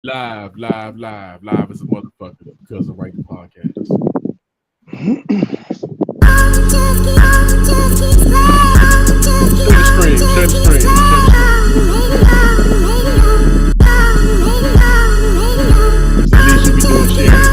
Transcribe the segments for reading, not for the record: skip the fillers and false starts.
Live as a motherfucker because of Right the Podcast. Share the stream, share the stream, share the stream. That's the least you be doing, sharing.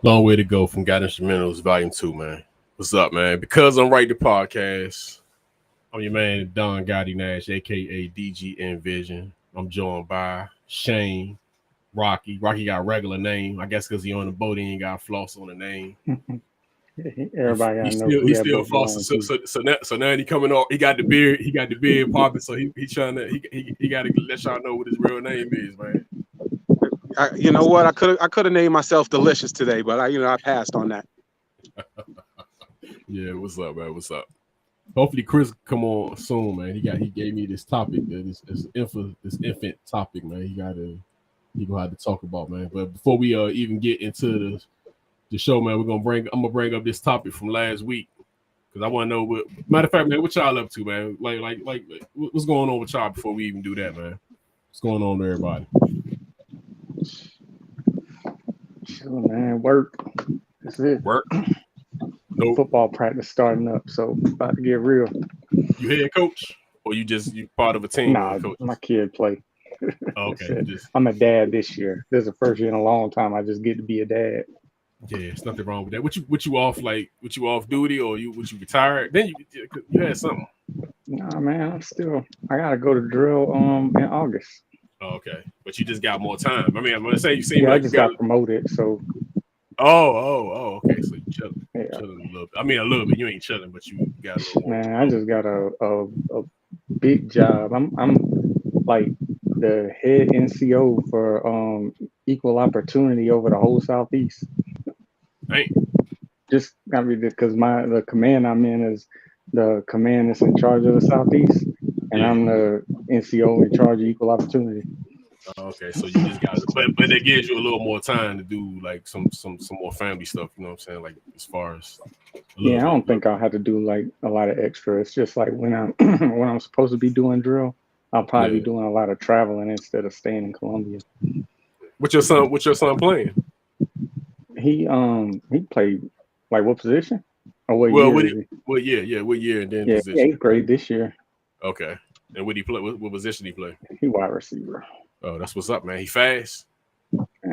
Long way to go from Gottinstrumentals Volume 2, man. What's up, man? Because I'm Right the Podcast, I'm your man, Don Gotti Nash, a.k.a. DG Envision. I'm joined by Shane, Rocky. Rocky got a regular name. I guess because he on the boat, he ain't got floss on the name. Everybody He gotta know still who he that still boat belongs flossing. to. So now he coming off. He got the beard popping. So he trying to he got to let y'all know what his real name is, man. You know what? I could have named myself Delicious today, but I passed on that. Yeah, what's up, man? What's up? Hopefully Chris come on soon, man. He gave me this topic, this infant topic, man. He gonna have to talk about, man. But before we even get into the show, man, I'm gonna bring up this topic from last week because I want to know what. Matter of fact, man, what y'all up to, man? Like, what's going on with y'all before we even do that, man? What's going on with everybody? Sure, man, work. That's it. Work. Nope. Football practice starting up, so about to get real. You head coach, or you part of a team? Nah, my kid play. Oh, okay. I'm a dad this year. This is the first year in a long time I just get to be a dad. Yeah, it's nothing wrong with that. What you off off duty or you retired? Then you had something. Nah, man, I gotta go to drill in August. Oh, okay, but you just got more time. I mean, I'm gonna say you seem like I just got promoted, so. Oh, okay. So you chilling, yeah. Chilling a little bit. I mean, a little bit. You ain't chilling, but you got a little more. Man, I just got a big job. I'm like the head NCO for equal opportunity over the whole Southeast. Dang. Just got me because the command I'm in is the command that's in charge of the Southeast, and I'm the NCO in charge of equal opportunity. Okay, so you just got, but that gives you a little more time to do like some more family stuff. You know what I'm saying? Like as far as I don't think I'll have to do like a lot of extra. It's just like when I'm when I'm supposed to be doing drill, I'll probably be doing a lot of traveling instead of staying in Columbia. What's your son playing? He played like what position? Or what year? What year and then position? 8th grade this year. Okay. And what he play? What position he play? He wide receiver. Oh, that's what's up, man. He fast.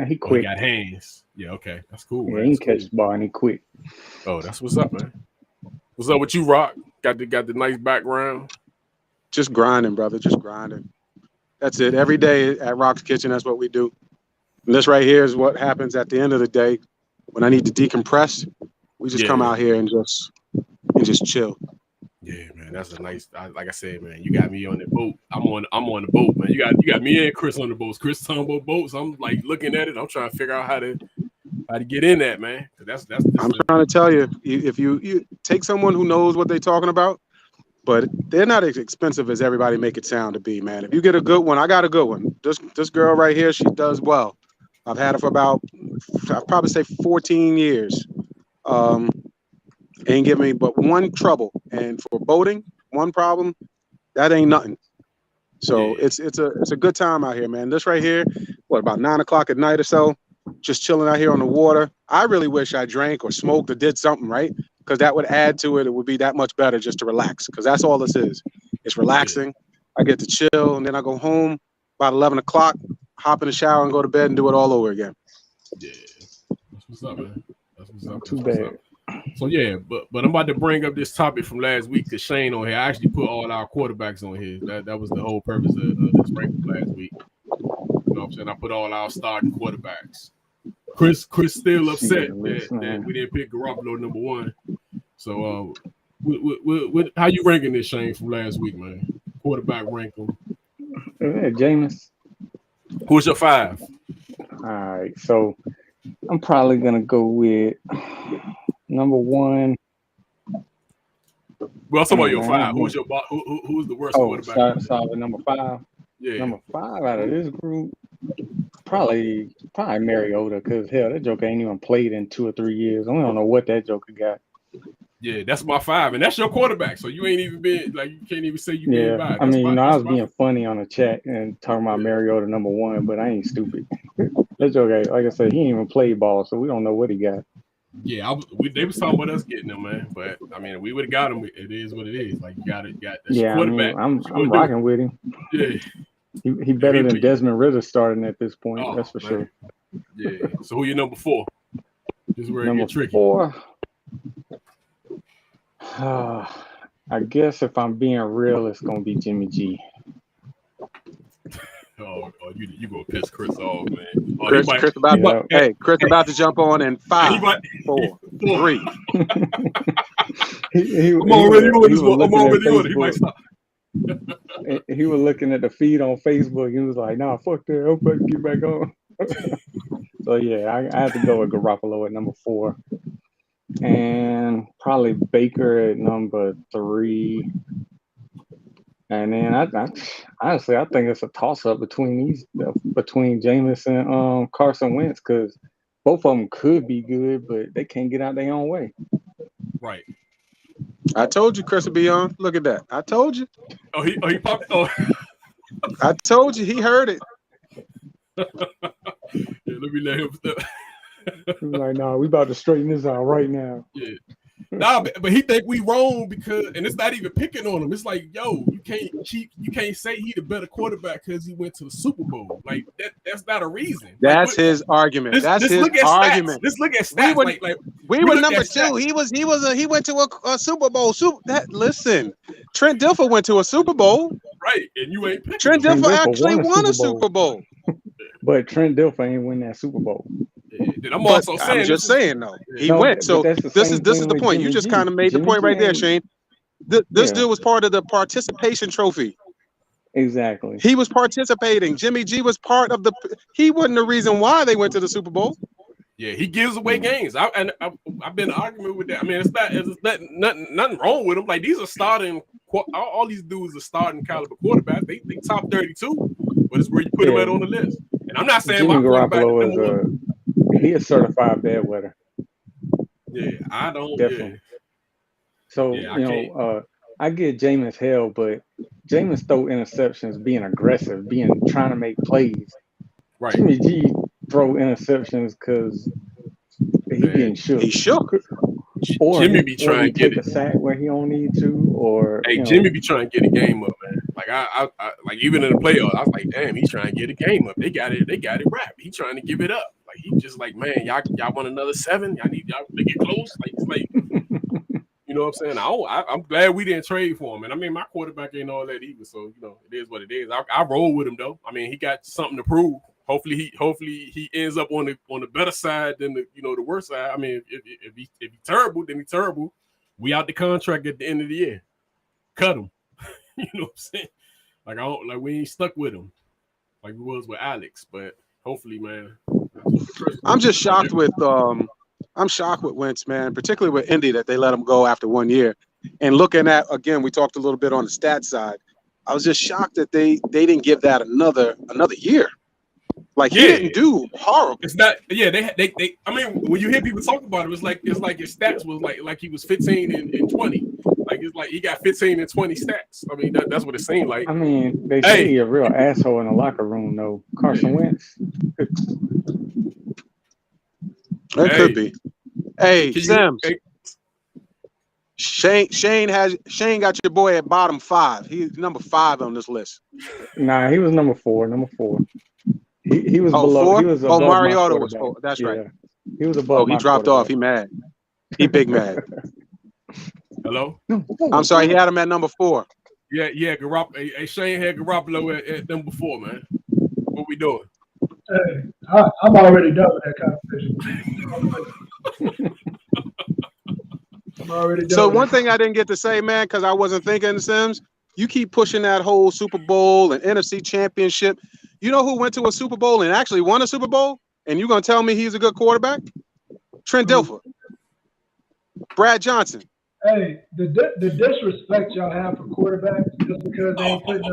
He quick. He got hands. Yeah, okay, that's cool. Yeah, man. he can catch the ball and he quick. Oh, that's what's up, man. What's up with you, Rock? Got the nice background. Just grinding, brother. Just grinding. That's it. Every day at Rock's Kitchen, that's what we do. And this right here is what happens at the end of the day when I need to decompress. We just come out here and just chill. Yeah, man, that's a nice. Like I said, man, you got me on the boat. I'm on the boat, man. You got me and Chris on the boats. Chris talking about boats. I'm like looking at it. I'm trying to figure out how to get in that, man. That's I'm trying to tell you, if you take someone who knows what they're talking about, but they're not as expensive as everybody make it sound to be, man. If you get a good one, I got a good one. This girl right here, she does well. I've had her for about, I'd probably say 14 years. Ain't give me but one trouble, and for boating, one problem, that ain't nothing. So it's a good time out here, man. This right here, about 9 o'clock at night or so, just chilling out here on the water. I really wish I drank or smoked or did something, right? Because that would add to it. It would be that much better just to relax, because that's all this is. It's relaxing. I get to chill, and then I go home about 11 o'clock, hop in the shower, and go to bed and do it all over again. Yeah, that's what's up, man. That's what's up. Too bad. So yeah, but I'm about to bring up this topic from last week because Shane on here. I actually put all our quarterbacks on here. That was the whole purpose of this ranking last week. You know what I'm saying? I put all our starting quarterbacks. Chris still upset that we didn't pick Garoppolo number 1. So how you ranking this, Shane, from last week, man? Quarterback ranking. Jameis. Who's your 5? All right, so I'm probably gonna go with number 1. Well, talking about your 5. Who's the worst quarterback? Start with number 5. Yeah. Number 5 out of this group, probably Mariota, because hell, that joker ain't even played in 2 or 3 years. I don't know what that joker got. Yeah, that's my 5, and that's your quarterback. So you ain't even been like, you can't even say you being bad. I mean, I was being funny on the chat and talking about Mariota number 1, but I ain't stupid. That joker, like I said, he ain't even played ball, so we don't know what he got. Yeah, they was talking about us getting him, man. But I mean, we would have got him. It is what it is. Like you got quarterback. I mean, I'm rocking with him. Yeah, he better than Desmond Ritter starting at this point. That's for sure. Yeah. So who your number 4? This is where it gets tricky. 4. I guess if I'm being real, it's gonna be Jimmy G. Oh, you gonna piss Chris off, man. Chris about to jump on in 5, 4, 3. I'm already on it. He might stop. He was looking at the feed on Facebook. He was like, "Nah, fuck that. I'm about to get back on." So yeah, I have to go with Garoppolo at number 4, and probably Baker at number 3. And then honestly, I think it's a toss-up between Jameis and Carson Wentz, because both of them could be good, but they can't get out their own way. Right. I told you Chris would be on. Look at that. I told you. Oh, he popped. Oh. I told you. He heard it. Yeah, let me let him. He's like, "Nah, we about to straighten this out right now." Yeah. Nah, but he think we wrong because, and it's not even picking on him. It's like, yo, you can't say he the better quarterback because he went to the Super Bowl. Like that's not a reason. That's his argument. That's his argument. Let's look at stats. We were number 2. He went to a Super Bowl. Listen, Trent Dilfer went to a Super Bowl. Right, and you ain't picking Trent Dilfer actually won a Super Bowl. But Trent Dilfer ain't win that Super Bowl. I'm also saying, I'm just saying though, he went. So this is the point. You just kind of made the point right there, Shane. This dude was part of the participation trophy. Exactly. He was participating. Jimmy G was part of the. He wasn't the reason why they went to the Super Bowl. Yeah, he gives away games. I've been arguing with that. I mean, it's nothing wrong with him. Like these are starting. All these dudes are starting caliber quarterbacks. They top 32, but it's where you put them at on the list. And I'm not saying Jimmy my quarterback Garoppolo is he a certified bedwetter. Yeah, I don't. Definitely. Yeah. So I get Jameis hell, but Jameis throw interceptions, being aggressive, trying to make plays. Right. Jimmy G throw interceptions because he getting shook. He shook. Or Jimmy be trying to get a sack where he don't need to, or Jimmy be trying to get a game up, man. Like I like even in the playoffs, I was like, damn, he's trying to get a game up. They got it wrapped. He trying to give it up. Like he just like, man, y'all want another 7? Y'all need y'all to get close. Like it's like, you know what I'm saying? I'm glad we didn't trade for him. And I mean, my quarterback ain't all that either, so you know it is what it is. I roll with him though. I mean, he got something to prove. Hopefully he ends up on the better side than the worst side. I mean, if he's terrible, then he's terrible. We out the contract at the end of the year. Cut him. You know what I'm saying? Like we ain't stuck with him like we was with Alex. But hopefully, man. I'm just shocked with Wentz, man, particularly with Indy that they let him go after 1 year. And looking at, again, we talked a little bit on the stats side. I was just shocked that they didn't give that another year. Like he didn't do horrible. It's not. Yeah, they. I mean, when you hear people talk about it, it's like his stats was like he was 15 and 20. Like it's like he got 15 and 20 stats. I mean, that's what it seemed like. I mean, they say he's a real asshole in the locker room, though. Carson Wentz. It could be. Hey, Sims. Shane got your boy at bottom 5. He's number 5 on this list. Nah, he was number 4. Number 4. He was below. 4? He was above Mariota was 4. That's right. He was above. He dropped off. He mad. He big mad. Hello. I'm sorry. He had him at number 4. Yeah. Garoppolo. Hey, Shane had Garoppolo at number 4, man. What we doing? Hey, I'm already done with that conversation. I'm already done. So one thing I didn't get to say, man, because I wasn't thinking, Sims, you keep pushing that whole Super Bowl and NFC Championship. You know who went to a Super Bowl and actually won a Super Bowl? And you're going to tell me he's a good quarterback? Trent Dilfer. Brad Johnson. Hey, the disrespect y'all have for quarterbacks just because they ain't putting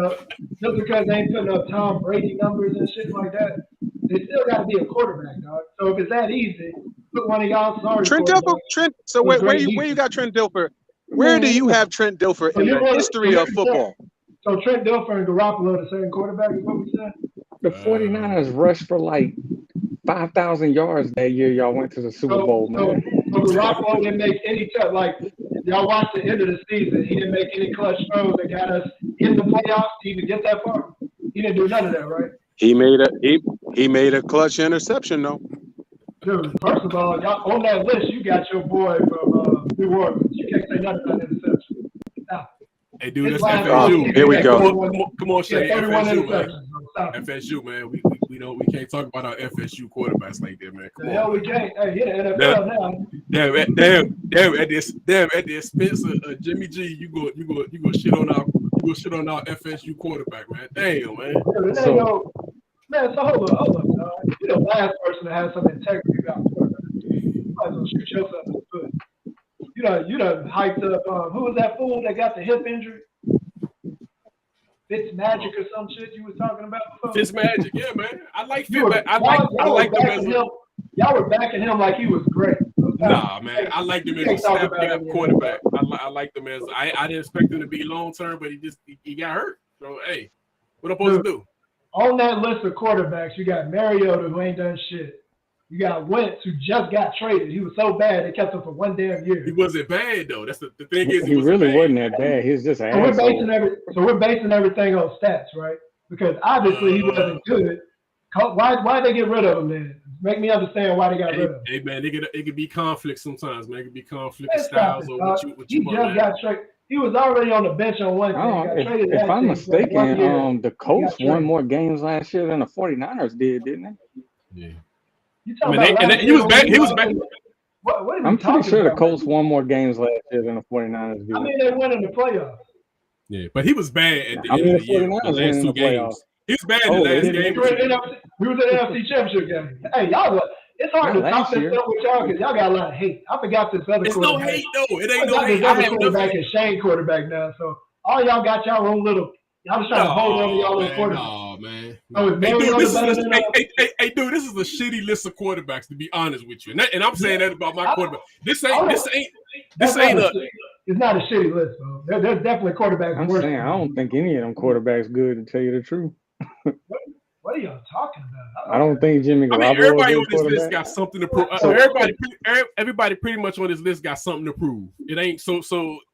up Tom Brady numbers and shit like that. They still got to be a quarterback, dog. So if it's that easy, put one of y'all sorry. Trent Dilfer. So where you got Trent Dilfer? Where do you have Trent Dilfer in the history of football? So Trent Dilfer and Garoppolo the same quarterback is what we said? The 49ers rushed for like 5,000 yards that year y'all went to the Super Bowl, man. So Garoppolo didn't make any cut. Like, y'all watched the end of the season. He didn't make any clutch throws that got us in the playoffs to even get that far. He didn't do none of that, right? He made a clutch interception, though. Dude, first of all, y'all, on that list, you got your boy from New Orleans. You can't say nothing about interception. Now, hey, dude, that's FSU. Here we go. Come on, Shane. FSU, man. FSU, man. We can't talk about our FSU quarterbacks like that, man. Come on. Hell, we can't. Hey, yeah, NFL now. Damn! At the expense of Jimmy G, you go shit on our FSU quarterback, man. Damn, man. So hold on, dog. You're the last person to have some integrity about quarterback. You might as well shoot yourself in the foot. You done hyped up. Who was that fool that got the hip injury? Fitzmagic or some shit you was talking about before? Fitzmagic, yeah, man. I like Fitzmagic. I like him as y'all were backing him like he was great. Nah, man. I like him as a snap quarterback. I like him as I didn't expect him to be long term, but he got hurt. So hey, what I'm supposed to do? On that list of quarterbacks, you got Mariota who ain't done shit. You got Wentz who just got traded. He was so bad they kept him for 1 damn year. He wasn't bad though. That's the thing is he really wasn't that bad. He was just an asshole. We're basing everything on stats, right? Because obviously he wasn't good. Why they get rid of him then? Make me understand why they got rid of him. Hey man, it could be conflict sometimes, man. It could be conflict of styles or what you want. Got traded. He was already on the bench on one thing. If I'm mistaken, the Colts won more games last year than the 49ers did, didn't they? Yeah. He was back. He was back. I'm pretty sure the Colts won more games last year than the 49ers did. I mean, they won in the playoffs. Yeah, but he was bad at the end of the year. The last 2 games. He was bad in the last game. We was in the NFC Championship game. Hey, y'all it's hard to Not talk last this year. stuff with y'all because y'all got a lot of hate. I forgot this other It's no quarterback. hate though. It I ain't no forgot hate. this I other have quarterback nothing. is Shane quarterback now. So all y'all got y'all own little. Y'all just trying to hold on to y'all little quarterback. No, man. Oh, is Hey, dude, Mariota this better is than hey, dude, this is a shitty list of quarterbacks. To be honest with you, and I'm saying that about my quarterback. This ain't a. It's not a shitty list, bro. There's definitely quarterbacks I'm worse. saying I don't think any of them quarterbacks good, to tell you the truth. What are y'all talking about? I don't think Jimmy I mean, Garoppolo everybody is a on this list quarterback. got something to prove. So- Everybody pretty much on this list got something to prove. It ain't so.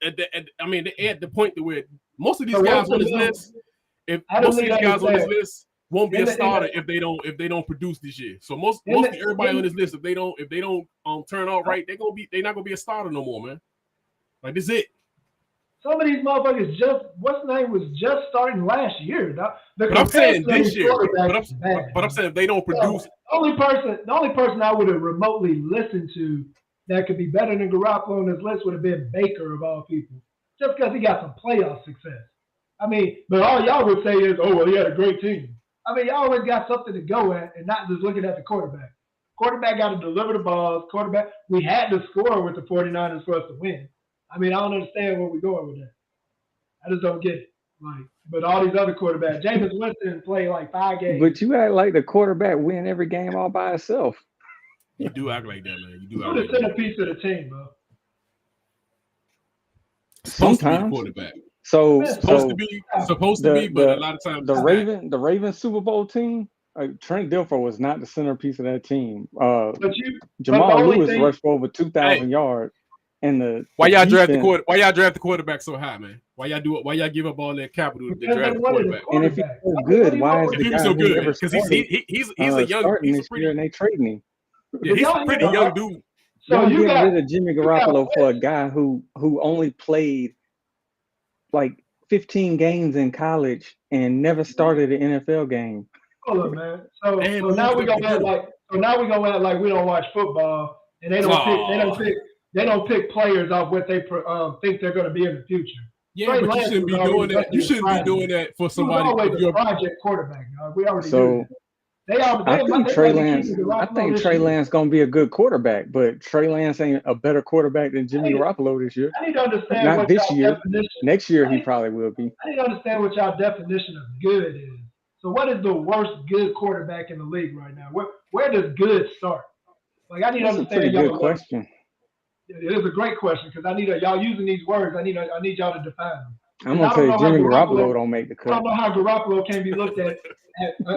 At the point to where most of these guys on this list, most of these guys on this list won't be a starter if they don't produce this year. So mostly everybody on this list, if they don't turn out right, they're not gonna be a starter no more, man. Like this is it. Some of these motherfuckers what's the name was just starting last year. But I'm saying this year. But I'm saying if they don't produce, the only person I would have remotely listened to that could be better than Garoppolo on this list would have been Baker of all people, just because he got some playoff success. I mean, but all y'all would say is, oh well, he had a great team. I mean, y'all always got something to go at and not just looking at the quarterback. Quarterback got to deliver the balls. We had to score with the 49ers for us to win. I mean, I don't understand where we're going with that. I just don't get it. Like, but all these other quarterbacks, Jameis Winston played like 5 games. But you act like the quarterback win every game all by itself. You do act like that, man. You do act Who's like the centerpiece of the team, bro? Sometimes. Quarterback. Supposed to be, but a lot of times the Ravens Super Bowl team, Trent Dilfer was not the centerpiece of that team. Jamal Lewis rushed for over 2,000 yards. And why y'all draft the quarterback so high, man? Why y'all give up all that capital to draft the quarterback? And if he's so good, why is the guy so good? Because he's a young this year and they trading him. Yeah, he's a pretty young dude. So you get rid of Jimmy Garoppolo for a guy who only played like 15 games in college and never started an NFL game. Hold on, man. So now we're gonna act like we don't watch football and they don't pick players off what they think they're going to be in the future. Yeah, Trey but Lance you shouldn't be doing that. You shouldn't be doing that for somebody. He was always a project quarterback. We already knew that. I think Trey Lance gonna be a good quarterback, but Trey Lance ain't a better quarterback than Jimmy Garoppolo this year. I need to understand not this year. Next year he probably will be. I need to understand what y'all definition of good is. So what is the worst good quarterback in the league right now? Where does good start? Like I need to understand. That's a pretty good question. It is a great question because I need y'all using these words. I need y'all to define them. I'm gonna tell you, Jimmy Garoppolo don't make the cut. I don't know how Garoppolo can be looked at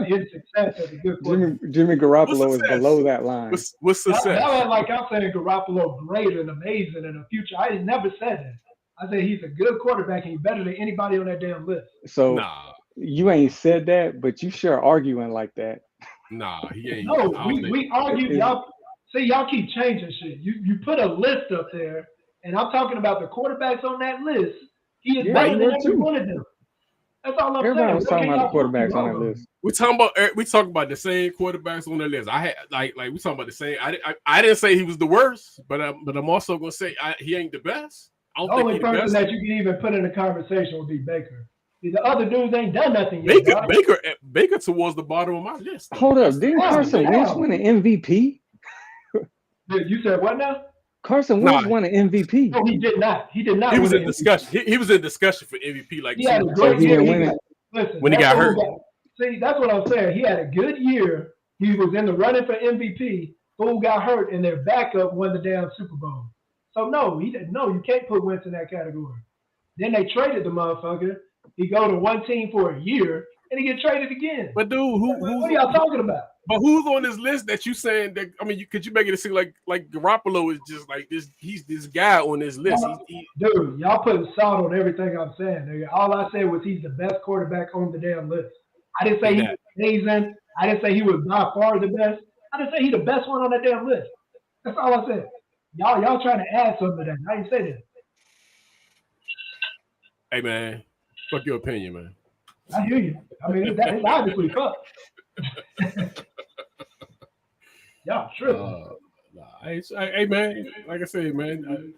in success as a good quarterback. Jimmy Garoppolo is below that line. What's success? Y'all like I'm saying Garoppolo great and amazing in the future. I never said that. I said he's a good quarterback and he's better than anybody on that damn list. So you ain't said that, but you sure arguing like that. Nah, he ain't. No, we argued. Y'all keep changing shit. You put a list up there, and I'm talking about the quarterbacks on that list. He is better than every one of them. That's all I'm saying. Everybody was talking about the quarterbacks on that list. We talking about the same quarterbacks on that list. I had like we talking about the same. I didn't say he was the worst, but I'm also gonna say he ain't the best. The only person that you can even put in a conversation would be Baker. The other dudes ain't done nothing yet. Baker towards the bottom of my list. Hold up, didn't Carson Wentz win an MVP? You said what now? Carson Wentz won an MVP. No, he did not. He did not. He was in discussion. He was in discussion for MVP. Like he didn't win it. Listen, when he got hurt. See, that's what I'm saying. He had a good year. He was in the running for MVP. Fool got hurt, and their backup won the damn Super Bowl. So no, he didn't. No, you can't put Wentz in that category. Then they traded the motherfucker. He go to one team for a year, and he get traded again. But dude, what are y'all talking about? But who's on this list that you saying that? I mean, could you make it seem like Garoppolo is just like this? He's this guy on this list. Dude, y'all putting salt on everything I'm saying. Nigga. All I said was he's the best quarterback on the damn list. I didn't say he was amazing. I didn't say he was by far the best. I didn't say he's the best one on that damn list. That's all I said. Y'all trying to add something to that. I didn't say that. Hey man, fuck your opinion, man. I hear you. I mean, it's obviously fuck. Y'all tripping. Hey man, like I said, man,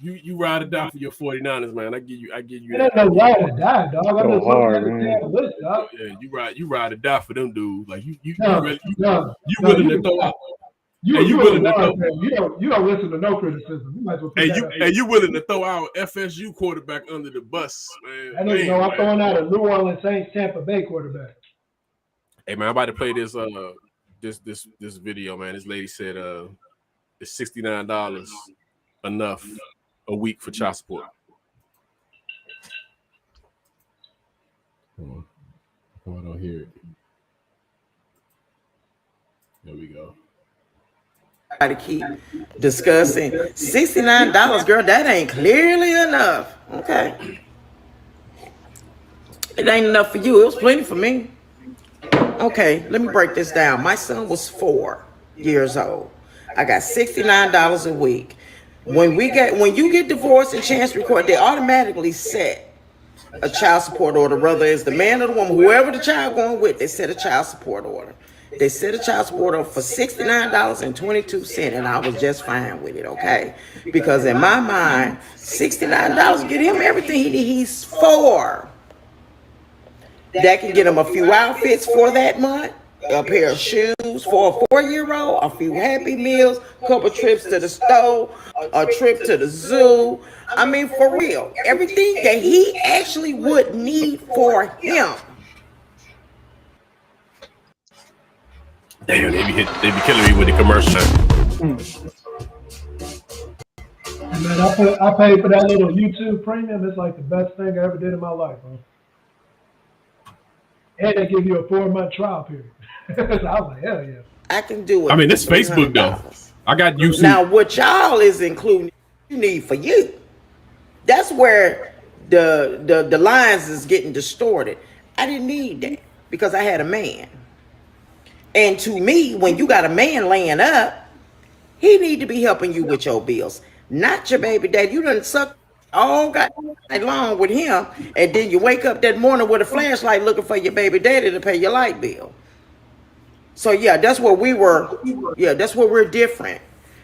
You ride or die for your 49ers, man. I give you It ain't no ride or die, dog. I'm So just looking hard, at the man. damn list, dog. Yeah, you ride or die for them dudes. Like you No, really no, you no, willing you to can throw out. You And you a willing to LeBron throw, fan. You don't listen to no criticism. You might as well put that up. and you willing to throw our FSU quarterback under the bus, man. I don't know. I'm Man. throwing out a New Orleans Saints Tampa Bay quarterback. Hey man, I'm about to play this this video, man. This lady said it's $69 enough a week for child support. Come on, I don't hear it. There we go. To keep discussing $69, girl, that ain't clearly enough. Okay. It ain't enough for you. It was plenty for me. Okay, let me break this down. My son was 4 years old. I got $69 a week. When you get divorced and chance record, they automatically set a child support order, whether it's the man or the woman, whoever the child going with, they set a child support order. They set a child support order for $69.22, and I was just fine with it, okay? Because in my mind, $69 get him everything he's 4. That can get him a few outfits for that month, a pair of shoes for a 4-year-old, a few Happy Meals, a couple trips to the store, a trip to the zoo. I mean, for real, everything that he actually would need for him. Damn, they be killing me with the commercial. Man, I paid for that little YouTube premium. It's like the best thing I ever did in my life, bro. And they give you a 4-month trial period. So I was like, hell yeah. I can do it. I mean, this Facebook though. I got YouTube. Now, what y'all is including you need for you. That's where the lines is getting distorted. I didn't need that because I had a man. And to me, when you got a man laying up, he need to be helping you with your bills, not your baby daddy. You done suck all night long with him, and then you wake up that morning with a flashlight looking for your baby daddy to pay your light bill. So yeah, that's where we were. Yeah, that's where we're different.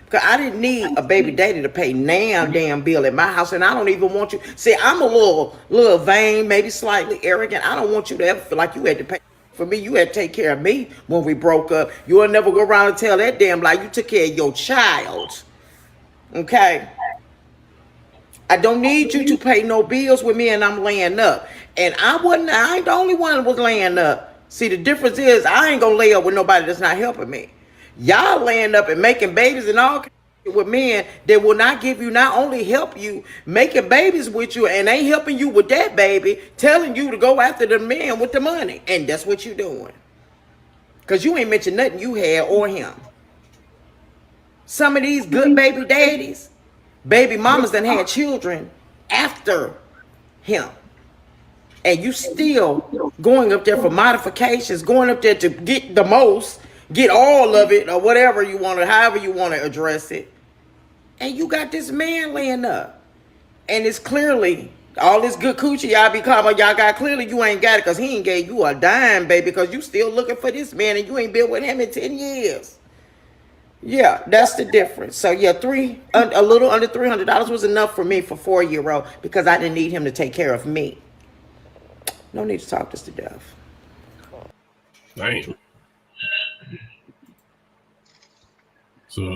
Cause I didn't need a baby daddy to pay damn bill at my house, and I don't even want you. See, I'm a little vain, maybe slightly arrogant. I don't want you to ever feel like you had to pay for me. You had to take care of me when we broke up. You'll never go around and tell that damn lie. You took care of your child. Okay. I don't need you to pay no bills with me, and I'm laying up. And I ain't the only one that was laying up. See, the difference is I ain't gonna lay up with nobody that's not helping me. Y'all laying up and making babies and all kinds of shit with men that will not give you, not only help you making babies with you and ain't helping you with that baby, telling you to go after the man with the money. And that's what you doing. Because you ain't mentioned nothing you had or him. Some of these good baby daddies, baby mamas that had children after him. And you still going up there for modifications, going up there to get the most, get all of it, or whatever you want to, however you want to address it. And you got this man laying up. And it's clearly, all this good coochie y'all be calling, y'all got, clearly you ain't got it because he ain't gave you a dime, baby, because you still looking for this man and you ain't been with him in 10 years. Yeah, that's the difference. So yeah, a little under $300 was enough for me for 4-year-old because I didn't need him to take care of me. No need to talk this to death. Damn. So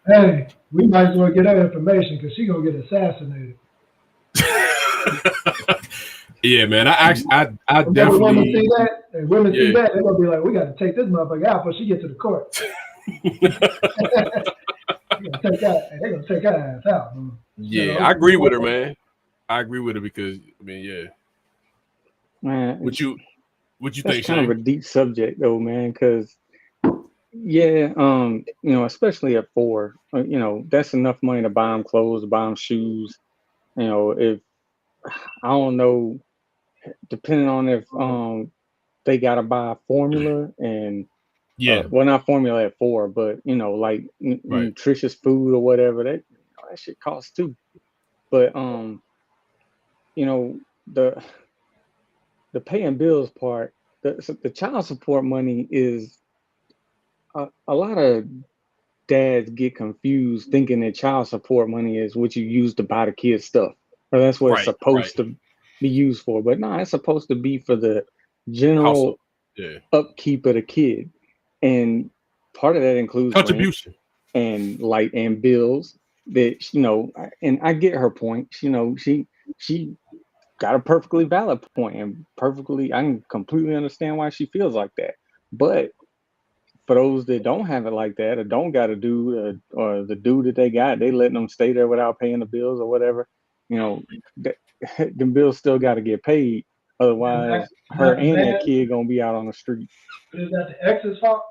Hey, we might as well get her information because she gonna get assassinated. yeah, man. I Whenever definitely women see that, and women see that, they're gonna be like, we got to take this motherfucker out before she gets to the court. They're gonna take that ass out. Man. Yeah, You know, I agree with her, man. I agree with her because I mean, yeah. Man, What you that's think, kind of Shane? a deep subject though, man, because yeah, you know, especially at 4, you know, that's enough money to buy them clothes, buy them shoes. You know, if I don't know, depending on if they gotta buy formula and Yeah, well, not formula at 4, but you know, like right. nutritious food or whatever, that shit costs too. But you know, the paying bills part, the child support money is a lot of dads get confused thinking that child support money is what you use to buy the kids stuff, or that's what it's supposed to be used for. But no, it's supposed to be for the general upkeep of the kid, and part of that includes contribution and light and bills. That, you know, and I get her point. You know, she got a perfectly valid point, and perfectly, I can completely understand why she feels like that. But for those that don't have it like that, or don't got to do, or the do that they got, they letting them stay there without paying the bills or whatever. You know, the bills still got to get paid. Otherwise, her and that kid gonna be out on the street. Is that the ex's fault?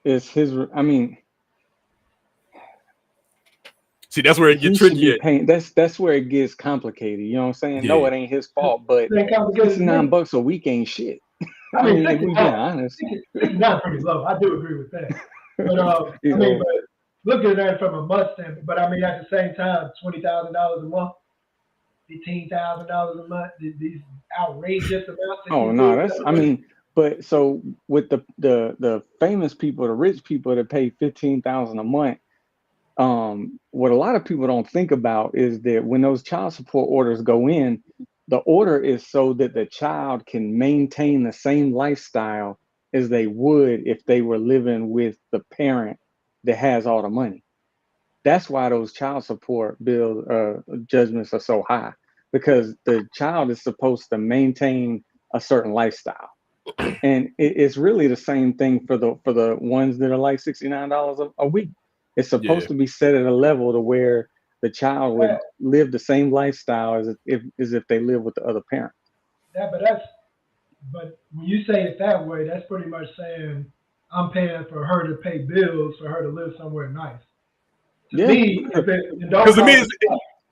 It's his. I mean, see, that's where it gets tricky. That's where it gets complicated. You know what I'm saying? Yeah. No, it ain't his fault, but $69 a week ain't shit. I mean, if we be honest, it's not pretty low. I do agree with that. But I mean, but look at that from a month standpoint. But I mean, at the same time, $20,000 a month, $15,000 a month. These outrageous amounts. Oh no, that's. I mean, but so with the famous people, the rich people that pay $15,000 a month. What a lot of people don't think about is that when those child support orders go in, the order is so that the child can maintain the same lifestyle as they would if they were living with the parent that has all the money. That's why those child support bill judgments are so high, because the child is supposed to maintain a certain lifestyle. And it's really the same thing for the ones that are like $69 a week. It's supposed to be set at a level to where the child would live the same lifestyle as if they live with the other parent. Yeah, but when you say it that way, that's pretty much saying I'm paying for her to pay bills for her to live somewhere nice. To me,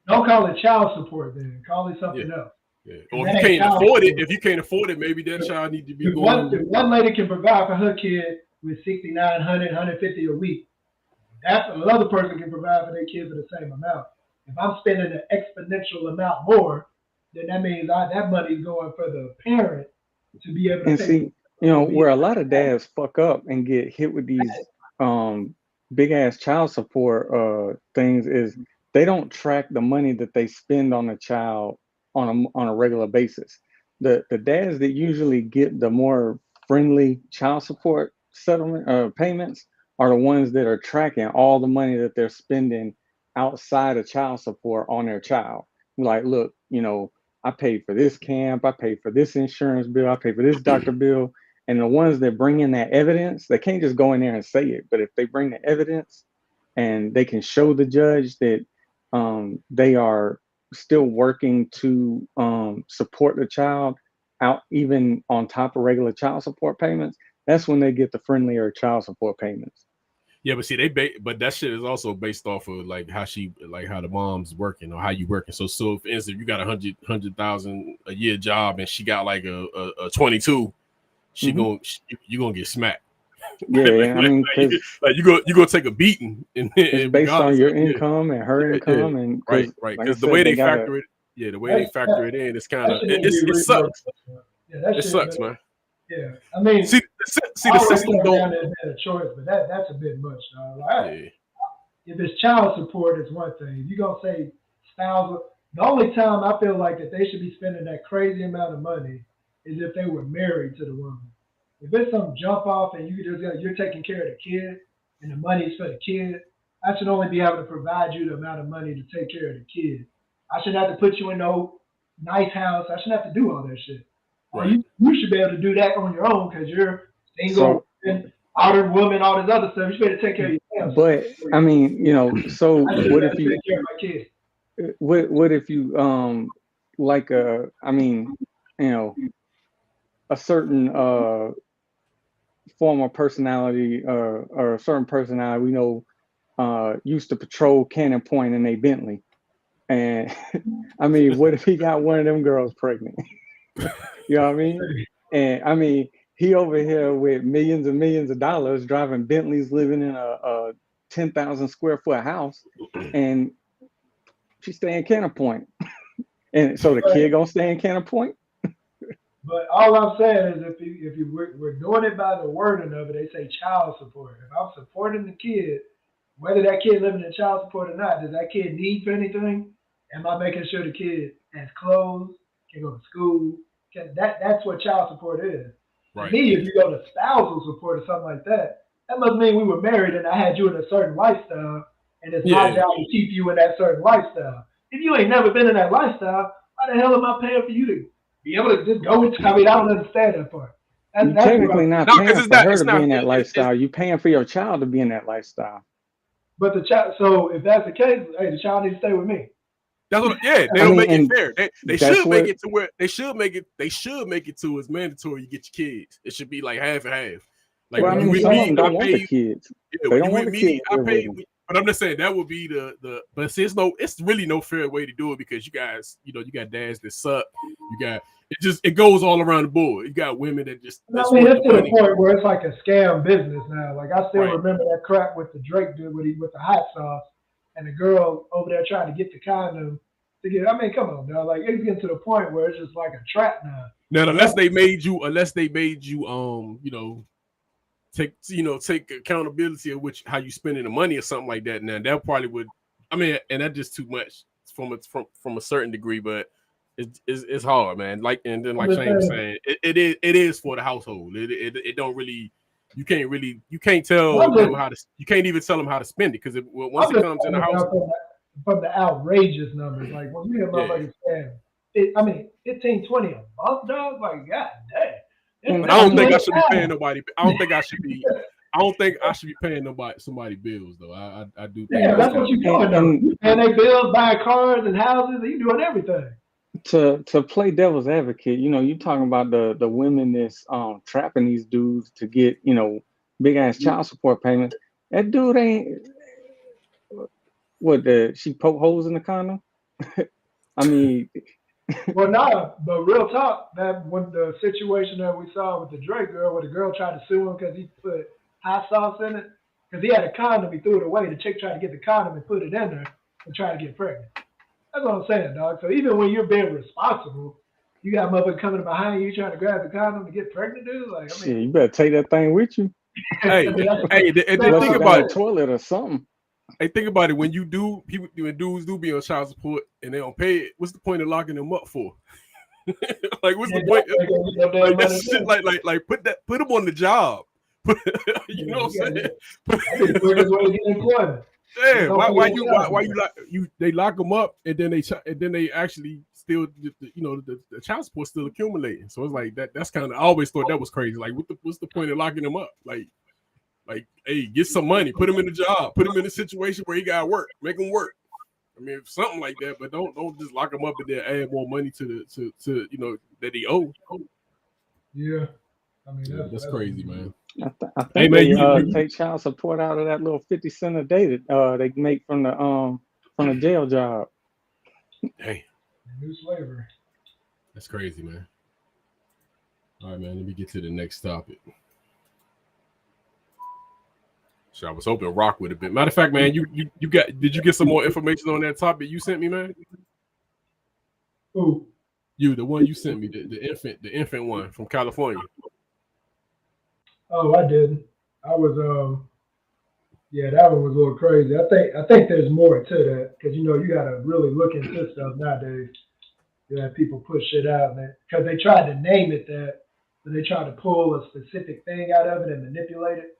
don't call it child support then. Call it something else. Yeah. Or if you can't afford it, maybe that child need to be going. If one lady can provide for her kid with $6,900, $150 a week, that's another person can provide for their kid for the same amount. If I'm spending an exponential amount more, then that means that money's going for the parent to be able to pay. See, you know, where a lot of dads fuck up and get hit with these big ass child support things is they don't track the money that they spend on a child on a regular basis. The dads that usually get the more friendly child support settlement payments are the ones that are tracking all the money that they're spending outside of child support on their child. Like, look, you know, I paid for this camp, I paid for this insurance bill, I paid for this doctor bill. And the ones that bring in that evidence, they can't just go in there and say it. But if they bring the evidence and they can show the judge that they are still working to support the child out, even on top of regular child support payments, that's when they get the friendlier child support payments. Yeah, but see, but that shit is also based off of like how the mom's working or how you working. So for instance, if you got $100,000 a year job and she got like a 22, you gonna get smacked. Yeah, I mean, like you gonna take a beating. It's based on your income and her income, and right. Because the way they factor it, they factor it in, it's kind of it sucks. It sucks, man. Yeah, I mean, see the system don't. A choice, but that's a bit much. If it's child support, it's one thing. If you're gonna say spousal, the only time I feel like that they should be spending that crazy amount of money is if they were married to the woman. If it's some jump off and you're taking care of the kid and the money's for the kid, I should only be able to provide you the amount of money to take care of the kid. I shouldn't have to put you in no nice house. I shouldn't have to do all that shit. Right. You should be able to do that on your own because you're single, outer woman, all this other stuff. You should be able to take care of yourself. But I mean, you know, so what if you take care of my kid? What if you like a certain form of personality or a certain personality we know used to patrol Cannon Point in a Bentley, and I mean, what if he got one of them girls pregnant? You know what I mean? And I mean, he over here with millions and millions of dollars driving Bentleys, living in a 10,000 square foot house, and she stay in Cannon Point. And so the kid gonna stay in Cannon Point? But all I'm saying is, we're doing it by the wording of it, they say child support. If I'm supporting the kid, whether that kid living in child support or not, does that kid need for anything? Am I making sure the kid has clothes, can go to school? That's what child support is. To Right. me, if you go to spousal support or something like that, that must mean we were married and I had you in a certain lifestyle, and it's my Yeah. job to keep you in that certain lifestyle. If you ain't never been in that lifestyle, why the hell am I paying for you to be able to just go with? I mean, I don't understand that part. You That's what technically I'm. not No, because paying for her it's to be not. in that It's lifestyle. You paying for your child to be in that lifestyle. But the child. So if that's the case, hey, the child needs to stay with me. That's what. Yeah, they I don't mean, make it and fair. They that's should make what it to where they should make it to it's mandatory. You get your kids. It should be like half and half. Like well, I when you mean, with some of me, them I don't want pay the you. kids. Yeah, They when you don't want with the kids me, to I live pay with you. them. But I'm just saying that would be but see, it's really no fair way to do it because you guys, you got dads that suck. You got it goes all around the board. You got women that I that's mean, want it's the to the money. point where it's like a scam business now. Like I still Right. remember that crap with the Drake dude with the hot sauce and the girl over there trying to get the condom to get. I mean, come on, dog. Like it's getting to the point where it's just like a trap now. Now, And that's unless they made you, take accountability of how you spending the money or something like that. Now that probably would, I mean, and that's just too much from a certain degree, but it's hard, man. Like and then I'm like just Shane was saying. saying, it is for the household. It don't really. You can't tell I'm them just how to. You can't even tell them how to spend it because once I'm it just comes in the talking house, about from the outrageous numbers. Like when you hear yeah. motherfuckers saying, I mean, 15, 20 a month, dog. Like god damn. And But I I That's don't mean, think I money should be paying out. nobody. I don't think I should be. I don't think I should be paying somebody bills though. I do think Yeah, that's that's kind what of. you're doing though. and You paying their bills, buying cars and houses, and you doing everything. to play devil's advocate, you talking about the women that's trapping these dudes to get big ass child support payments. That dude ain't what she poke holes in the condom. I mean, Well, nah, but real talk, that when the situation that we saw with the Drake girl, where the girl tried to sue him because he put hot sauce in it, because he had a condom, he threw it away. The chick tried to get the condom and put it in there and try to get pregnant. That's what I'm saying, dog. So even when you're being responsible, you got motherfucker coming behind you trying to grab the condom to get pregnant, dude. Like, I mean, shit, you better take that thing with you, I Hey, mean, hey, and then flush think it down about the it. toilet or something. Hey, think about it. When dudes do be on child support and they don't pay it, what's the point of locking them up for? Like, what's the point? no Like damn money. that's shit. Like put them on the job. You know what I'm saying? That'd be the quickest way to get employment. Yeah. Just don't Why pay you your why child. they lock them up and then they actually still the child support still accumulating. So it's like that's kind of I always thought that was crazy. Like what's the point of locking them up? Like, hey, get some money, put him in the job, put him in a situation where he got to work, make him work. I mean, something like that, but don't just lock him up and then add more money to that he owe. Yeah, I mean Yeah, that's crazy, man. I Hey, think man, they take child support out of that little 50 cent a day that they make from the jail job. Hey, new slavery. that's crazy, man. All right, man. Let me get to the next topic. So I was hoping Rock would have been. Matter of fact, man, did you get some more information on that topic you sent me, man? Who? The one you sent me, the infant one from California. Oh, I didn't. I was yeah, that one was a little crazy. I think there's more to that because you gotta really look into stuff nowadays. You have people push shit out because they tried to name it that, but they tried to pull a specific thing out of it and manipulate it.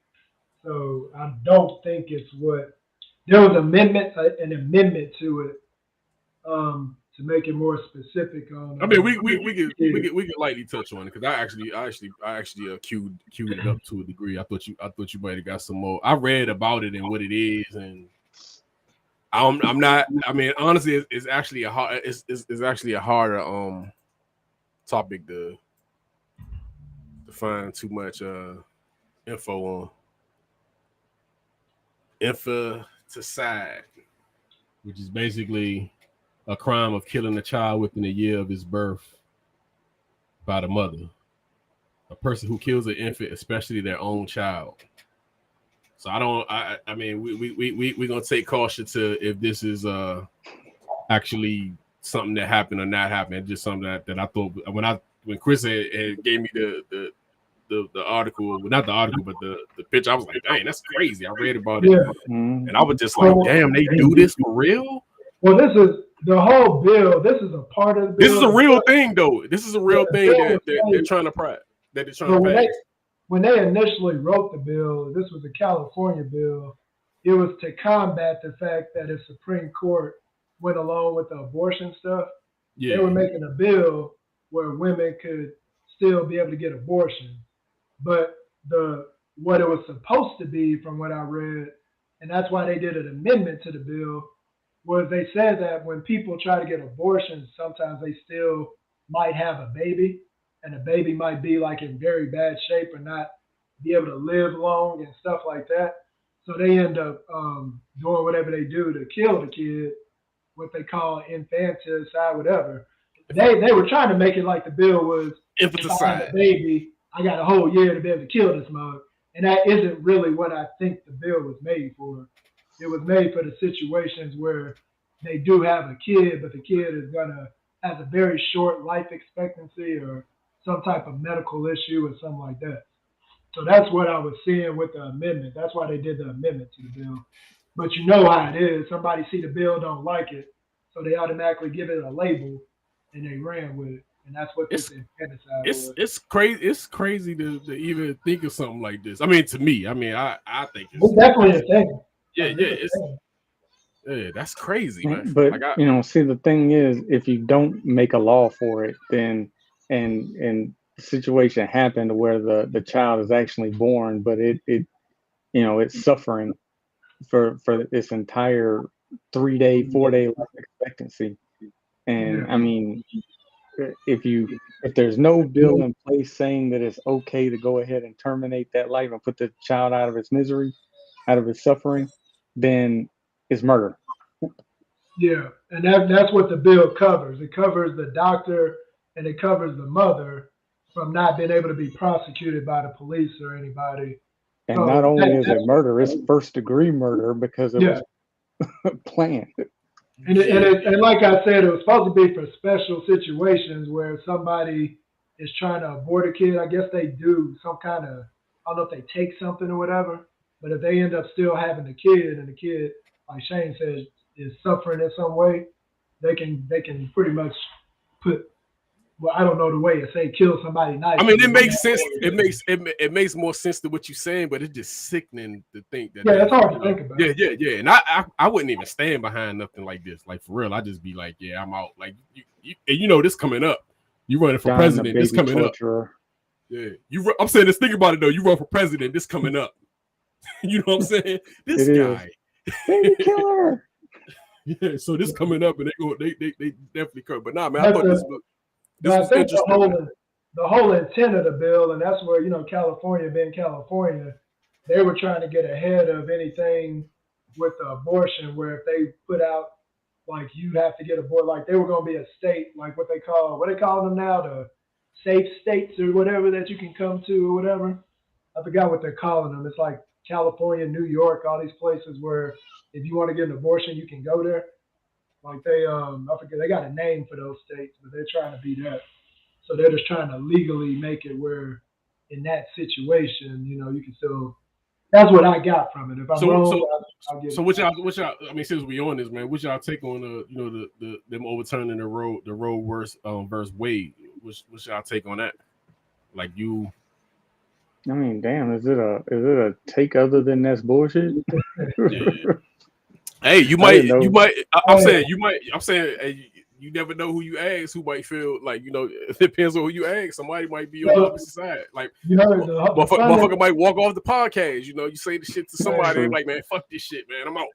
So I don't think it's what there was an amendment to it to make it more specific on. I mean, we could lightly touch on it because I actually queued it up to a degree. I thought you might have got some more. I read about it and what it is, and I'm not. I mean, honestly, it's actually a harder topic to find too much info on. Infanticide, which is basically a crime of killing a child within a year of his birth by the mother. A person who kills an infant, especially their own child. So I mean, we're gonna take caution to if this is actually something that happened or not happened. It's just something that I thought when I when Chris had gave me the article, well, not the article, but the picture, I was like, dang, that's crazy. I read about it, Yeah. Mhm. and I was just like, damn, they do this for real? Well, this is the whole bill. This is a part of the bill. This is a real thing, though. This is a real thing that they're trying to pass. When they initially wrote the bill, this was a California bill. It was to combat the fact that the Supreme Court went along with the abortion stuff. Yeah. They were making a bill where women could still be able to get abortion. But what it was supposed to be, from what I read, and that's why they did an amendment to the bill, was they said that when people try to get abortions, sometimes they still might have a baby, and the baby might be like in very bad shape or not be able to live long and stuff like that. So they end up doing whatever they do to kill the kid, what they call infanticide, whatever. They were trying to make it like the bill was, if I have a baby, I got a whole year to be able to kill this mug. And that isn't really what I think the bill was made for. It was made for the situations where they do have a kid, but the kid is has a very short life expectancy or some type of medical issue or something like that. So that's what I was seeing with the amendment. That's why they did the amendment to the bill. But you know how it is. Somebody see the bill, don't like it, so they automatically give it a label, and they ran with it. And that's what this infanticide was. It's crazy. It's crazy to even think of something like this. I mean, to me, I think it's definitely a thing. Yeah, that's crazy, man. But see, the thing is, if you don't make a law for it, then and the situation happened where the child is actually born, but it's suffering for its entire 3-day, 4-day life expectancy. And I mean, if there's no bill in place saying that it's okay to go ahead and terminate that life and put the child out of its misery, out of its suffering, then it's murder. Yeah, and that's what the bill covers. It covers the doctor and it covers the mother from not being able to be prosecuted by the police or anybody. And so not only is it murder, it's first-degree murder because it was planned. And like I said, it was supposed to be for special situations where somebody is trying to abort a kid. I guess they do some kind of, I don't know if they take something or whatever, but if they end up still having the kid and the kid, like Shane says, is suffering in some way, they can pretty much put, well, I don't know the way to say kill somebody nice. I mean, it makes sense. It makes more sense to what you're saying, but it's just sickening to think that. Yeah, that's hard to think about. Yeah. And I wouldn't even stand behind nothing like this. Like, for real, I'd just be like, yeah, I'm out. Like, this coming up. You running for president. This coming up. Yeah, I'm saying this. Think about it though. You run for president. This coming up. You know what I'm saying? This guy. Baby killer. Yeah. So this coming up, and they definitely could. But nah, man, I thought this was. I think the whole intent of the bill, and that's where, California being California, they were trying to get ahead of anything with the abortion, where if they put out, like, you have to get aborted, like they were going to be a state, like what they call them now, the safe states or whatever that you can come to or whatever. I forgot what they're calling them. It's like California, New York, all these places where if you want to get an abortion, you can go there. Like I forget, they got a name for those states, but they're trying to be that. So they're just trying to legally make it where in that situation, you can still, that's what I got from it. If I'm wrong, I'll get it. So what y'all, I mean, since we on this, man, what y'all take on them overturning the Roe versus Wade? What's y'all take on that? Like you. I mean, damn, is it a take other than that's bullshit? Yeah. Hey, I'm saying, hey, you never know who you ask, who might feel like, it depends on who you ask. Somebody might be on the opposite side. Like, motherfucker might walk off the podcast. You say the shit to somebody, like, man, fuck this shit, man, I'm out.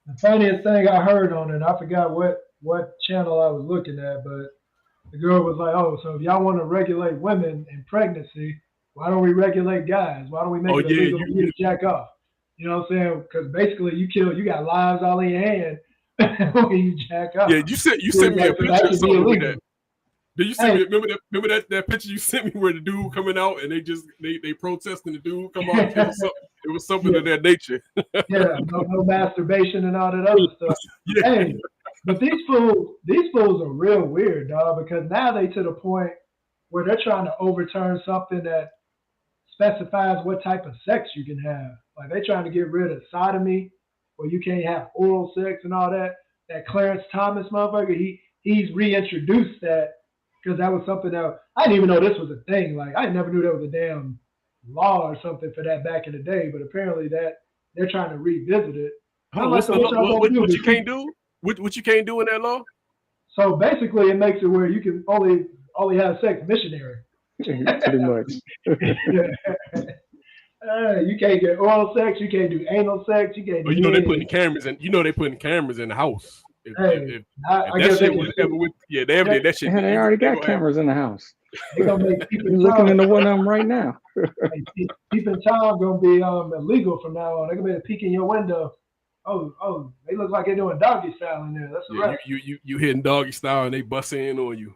The funniest thing I heard on it, I forgot what channel I was looking at, but the girl was like, oh, so if y'all want to regulate women in pregnancy, why don't we regulate guys? Why don't we make it illegal for you to jack off? You know what I'm saying? Because basically, you got lives all in your hand when you jack up. Yeah, you sent me a picture of something like that. Did you send me? Remember that picture you sent me where the dude coming out and they protesting the dude come out? It was something of that nature. Yeah, no masturbation and all that other stuff. Yeah. Hey, but these fools are real weird, dog. Because now they to the point where they're trying to overturn something that specifies what type of sex you can have. Like they're trying to get rid of sodomy, where you can't have oral sex and all that. That Clarence Thomas motherfucker, he's reintroduced that because that was something that I didn't even know this was a thing. Like I never knew there was a damn law or something for that back in the day, but apparently that they're trying to revisit it. Oh, what's the law? What you can't do? What you can't do in that law? So basically, it makes it where you can only have sex missionary. Pretty much. You can't get oral sex. You can't do anal sex. You can't. Well, you know they putting cameras in. You know they putting cameras in the house. If that shit was ever with, yeah, they ever did that shit. Yeah, they already got cameras in the house. They gonna make You're looking into one of them right now. Keeping time gonna be illegal from now on. They're gonna be peeking your window. Oh, they look like they're doing doggy style in there. That's right. You hitting doggy style and they bust in on you.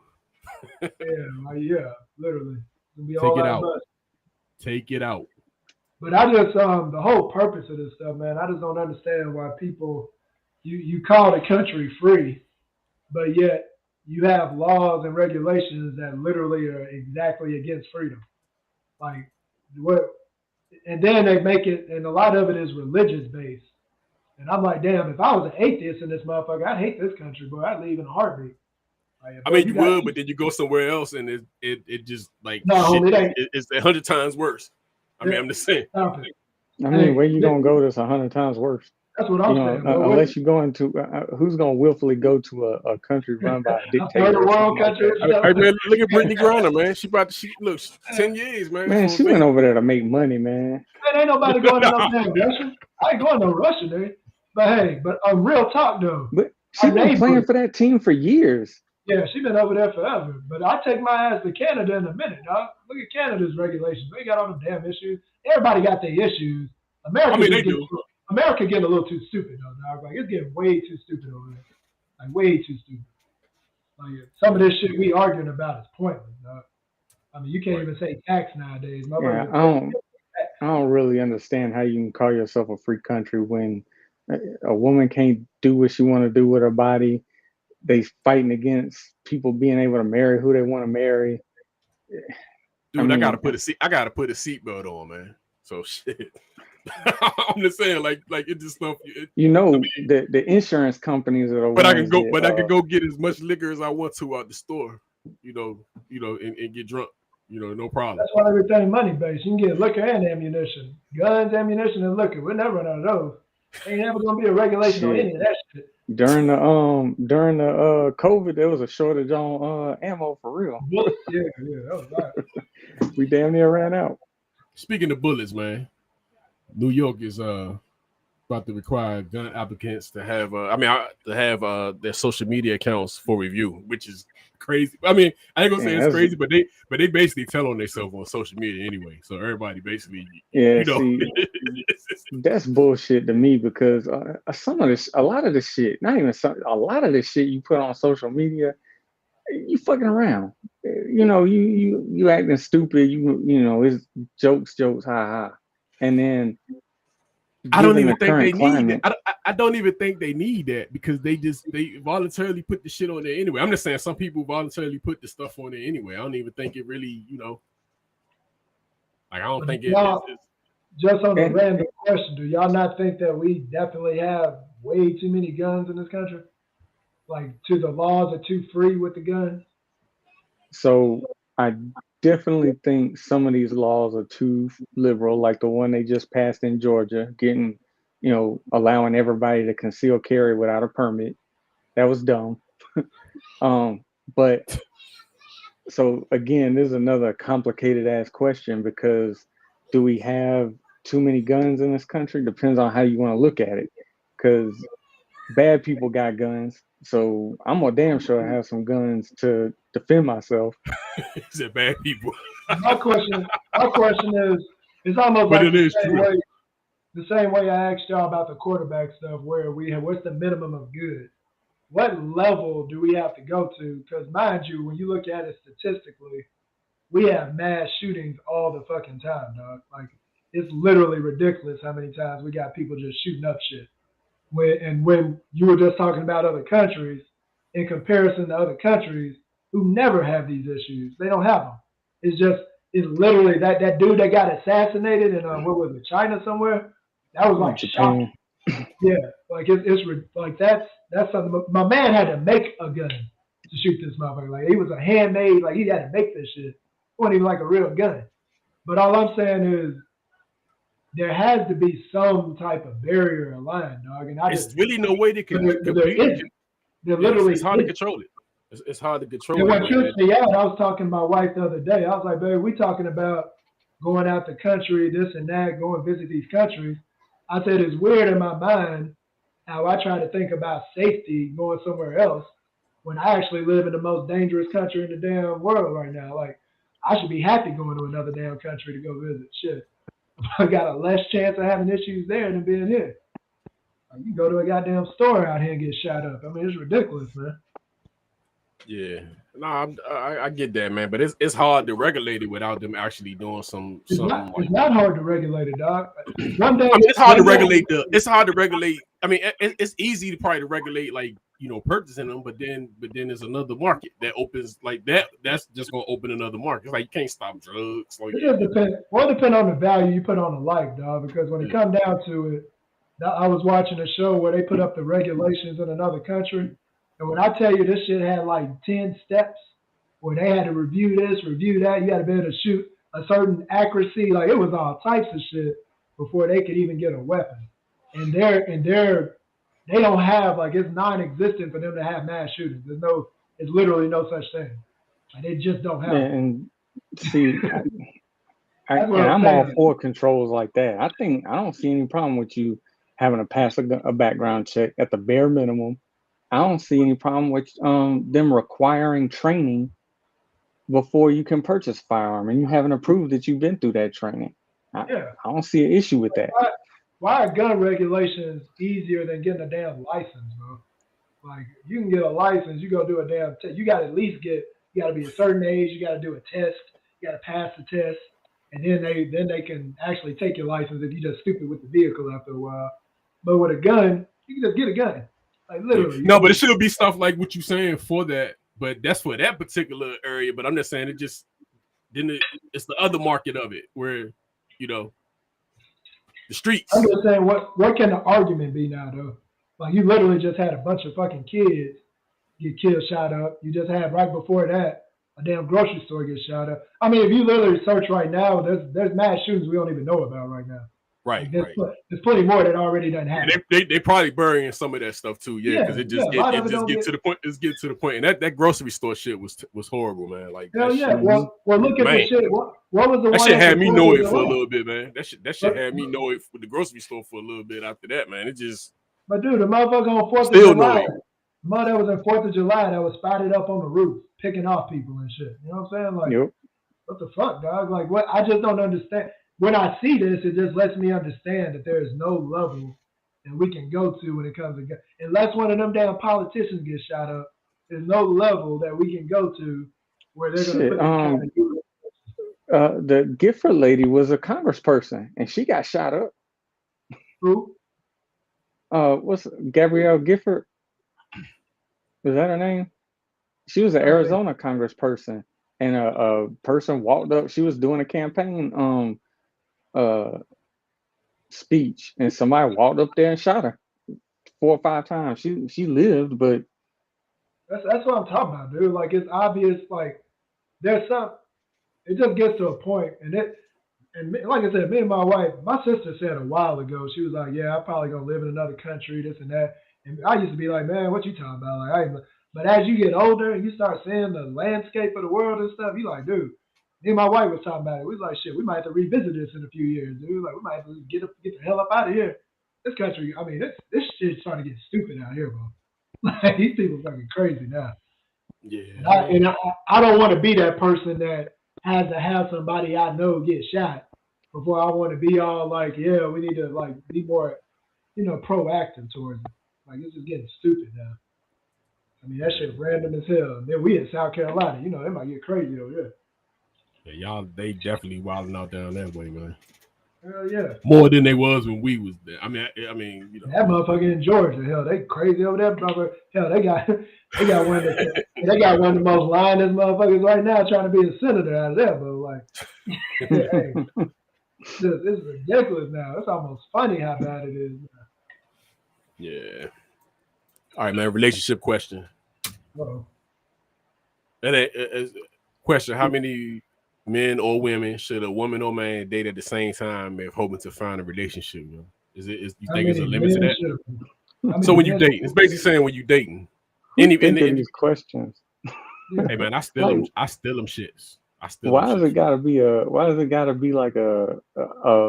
yeah, literally. Take it out. Take it out. But I just the whole purpose of this stuff, man. I just don't understand why people you call the country free, but yet you have laws and regulations that literally are exactly against freedom. Like what? And then they make it, and a lot of it is religious based. And I'm like, damn, if I was an atheist in this motherfucker, I'd hate this country, bro. I'd leave in a heartbeat. Like, I mean, you would, but then you go somewhere else, and it just like no, shit, it ain't. It's 100 times worse. I mean, I'm just saying. I mean, where you gonna go that's 100 times worse? That's what I'm saying. Unless you go into who's gonna willfully go to a country run by a dictator? World country. Hey, man, look at Brittany Griner, man. She 10 years, man. Man, she went over there to make money, man. Man, ain't nobody going to no damn Russia. I ain't going to no Russia, dude. But hey, real talk though. But she's been playing for that team for years. Yeah, she's been over there forever. But I take my ass to Canada in a minute, dog. Look at Canada's regulations. They got all them damn issues. Everybody got their issues. America getting a little too stupid though, dog. Like it's getting way too stupid over there. Like way too stupid. Like some of this shit we arguing about is pointless, dog. I mean, you can't even say tax nowadays. Yeah, I don't really understand how you can call yourself a free country when a woman can't do what she want to do with her body. They fighting against people being able to marry who they want to marry. Dude, I gotta put a seatbelt on, man. So shit. I'm just saying, like it just stuff. The insurance companies are the but ones I can go get as much liquor as I want to out the store. And get drunk. No problem. That's why everything money based. You can get liquor and ammunition, guns, ammunition, and liquor. We'll never run out of those. Ain't never gonna be a regulation on any of that shit. During the COVID, there was a shortage on ammo for real. Yeah, that was right. We damn near ran out. Speaking of bullets, man, New York is about to require gun applicants to have their social media accounts for review, which is crazy. I mean, I ain't gonna say it's crazy, but they basically tell on themselves on social media anyway. So everybody basically, see, that's bullshit to me because a lot of this shit you put on social media, you fucking around. You acting stupid. It's jokes, ha ha, and then. I don't even think they need that. I don't even think they need that because they voluntarily put the shit on there anyway. I'm just saying some people voluntarily put the stuff on there anyway. I don't even think it really, I don't think it. Just on a random question, do y'all not think that we definitely have way too many guns in this country? Like, the laws are too free with the guns? So I definitely think some of these laws are too liberal, like the one they just passed in Georgia, allowing everybody to conceal carry without a permit. That was dumb. But so again, this is another complicated ass question because do we have too many guns in this country? Depends on how you want to look at it. Because bad people got guns. So I'm gonna damn sure I have some guns to defend myself. Is it bad people? My question is, it's almost but like it is true. The same way I asked y'all about the quarterback stuff, where what's the minimum of good? What level do we have to go to? Because mind you, when you look at it statistically, we have mass shootings all the fucking time, dog. Like it's literally ridiculous how many times we got people just shooting up shit. When you were just talking about other countries, in comparison to other countries who never have these issues, they don't have them. It's literally that dude that got assassinated in what was it, China somewhere? That was like Japan. shocking. Yeah, like it's like that's something. My man had to make a gun to shoot this motherfucker. Like he was a handmade. Like he had to make this shit. It wasn't even like a real gun. But all I'm saying is there has to be some type of barrier or line, dog. And it's really no way they can There literally it's hard to control it. It's hard to control and it. what trips me out, I was talking to my wife the other day. I was like, babe, we talking about going out the country, this and that, going visit these countries. I said it's weird in my mind how I try to think about safety going somewhere else when I actually live in the most dangerous country in the damn world right now. Like, I should be happy going to another damn country to go visit. Shit. I got a less chance of having issues there than being here. Like, you go to a goddamn store out here and get shot up. I mean, it's ridiculous, man. Yeah, no, I get that, man, but it's hard to regulate it without them actually doing something. It's not hard to regulate it, dog. One day, it's hard to regulate It's hard to regulate. I mean, it's easy to probably regulate, like, you know, purchasing them, but then there's another market that opens like that. That's just gonna open another market. It's like you can't stop drugs. Like, it just depends. Well, it depends on the value you put on the life, dog. Because when it comes down to it, I was watching a show where they put up the regulations in another country. And when I tell you this shit had like 10 steps where they had to review this, review that, you had to be able to shoot a certain accuracy. Like it was all types of shit before they could even get a weapon. And they don't have, like, it's non-existent for them to have mass shootings. It's literally no such thing. Like, they just don't have it. And see, I'm all for controls like that. I don't see any problem with you having to pass a background check at the bare minimum. I don't see any problem with them requiring training before you can purchase a firearm, and you having to prove that you've been through that training. I don't see an issue with that. Why are gun regulations easier than getting a damn license, bro? Like, you can get a license, you go do a damn test. You got to at least you got to be a certain age, you got to do a test, you got to pass the test, and then they can actually take your license if you're just stupid with the vehicle after a while. But with a gun, you can just get a gun. Like, literally. No, but it should be stuff like what you're saying for that. But that's for that particular area. But I'm just saying it's the other market of it where, you know, the streets. I'm just saying, what can the argument be now, though? Like, you literally just had a bunch of fucking kids get killed, shot up. You just had, right before that, a damn grocery store get shot up. I mean, if you literally search right now, there's mass shootings we don't even know about right now. Right, like, there's plenty more that already done happened. They probably burying some of that stuff too, because it just get to the point. It's getting to the point, and that grocery store shit was horrible, man. Like, hell yeah. Well, look at the shit. What was the that one shit had me know it for a little bit, man. That shit had me know it with the grocery store for a little bit after that, man. It just. But dude, the motherfucker on 4th of July, the mother that was on 4th of July that was spotted up on the roof picking off people and shit. You know what I'm saying? Like, What the fuck, dog? Like, what? I just don't understand. When I see this, it just lets me understand that there is no level that we can go to when it comes to guns. Unless one of them damn politicians gets shot up, there's no level that we can go to where they're going to put the Gifford lady was a congressperson, and she got shot up. Who? What's Gabrielle Gifford? Was that her name? She was an Arizona congressperson, and a person walked up. She was doing a campaign speech, and somebody walked up there and shot her 4 or 5 times. She lived, but that's what I'm talking about, dude. Like, it's obvious. Like, there's some. It just gets to a point, and like I said, me and my wife, my sister said a while ago, she was like, "Yeah, I'm probably gonna live in another country, this and that." And I used to be like, "Man, what you talking about?" Like, but as you get older and you start seeing the landscape of the world and stuff, you like, dude. Me and my wife was talking about it. We was like, shit, we might have to revisit this in a few years, dude. Like, we might have to get the hell up out of here. This country, I mean, this shit's starting to get stupid out here, bro. Like, these people are fucking crazy now. Yeah. And I don't want to be that person that has to have somebody I know get shot before I want to be all like, yeah, we need to, like, be more, you know, proactive towards it. Like, it's just getting stupid now. I mean, that shit random as hell. And then we in South Carolina, you know, it might get crazy over here. Yeah, they definitely wilding out down that way, man. Hell yeah. More than they was when we was there. I mean, you know. That motherfucker in Georgia, hell, they crazy over there, brother. Hell, they got one of the most lionest motherfuckers right now trying to be a senator out of there, but Like, hey, this is ridiculous now. It's almost funny how bad it is now. Yeah. All right, man. Relationship question. Uh-oh. Question: how many men or women should a woman or man date at the same time if hoping to find a relationship? You know? You think there's a limit to that? So when you dating, it's basically saying when you dating. Think of these questions. Hey man, I still them shits. Why does it gotta be like a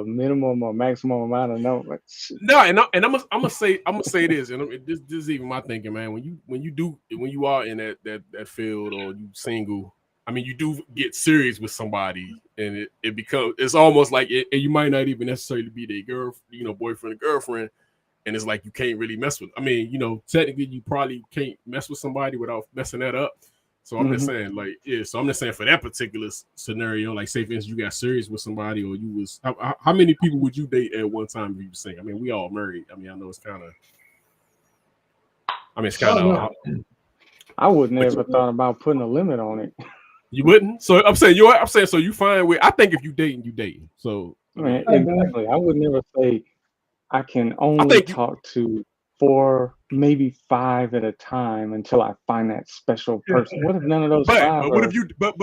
minimum or maximum amount of number? No, and I'm gonna say this, and this is even my thinking, man. When you are in that field or you single, I mean, you do get serious with somebody, and it's almost like and you might not even necessarily be their boyfriend or girlfriend, and it's like you can't really mess with. I mean, technically you probably can't mess with somebody without messing that up. So I'm just saying, So I'm just saying for that particular scenario, like say for instance, you got serious with somebody, or you was how many people would you date at one time if you were single? I mean, we all married. I mean, I know it's kind of. I would never thought about putting a limit on it. You wouldn't. So I'm saying so you fine with. I think if you dating, you dating. So exactly. I would never say I can only talk to 4, maybe 5 at a time until I find that special person. What if none of those 5? But what if you? But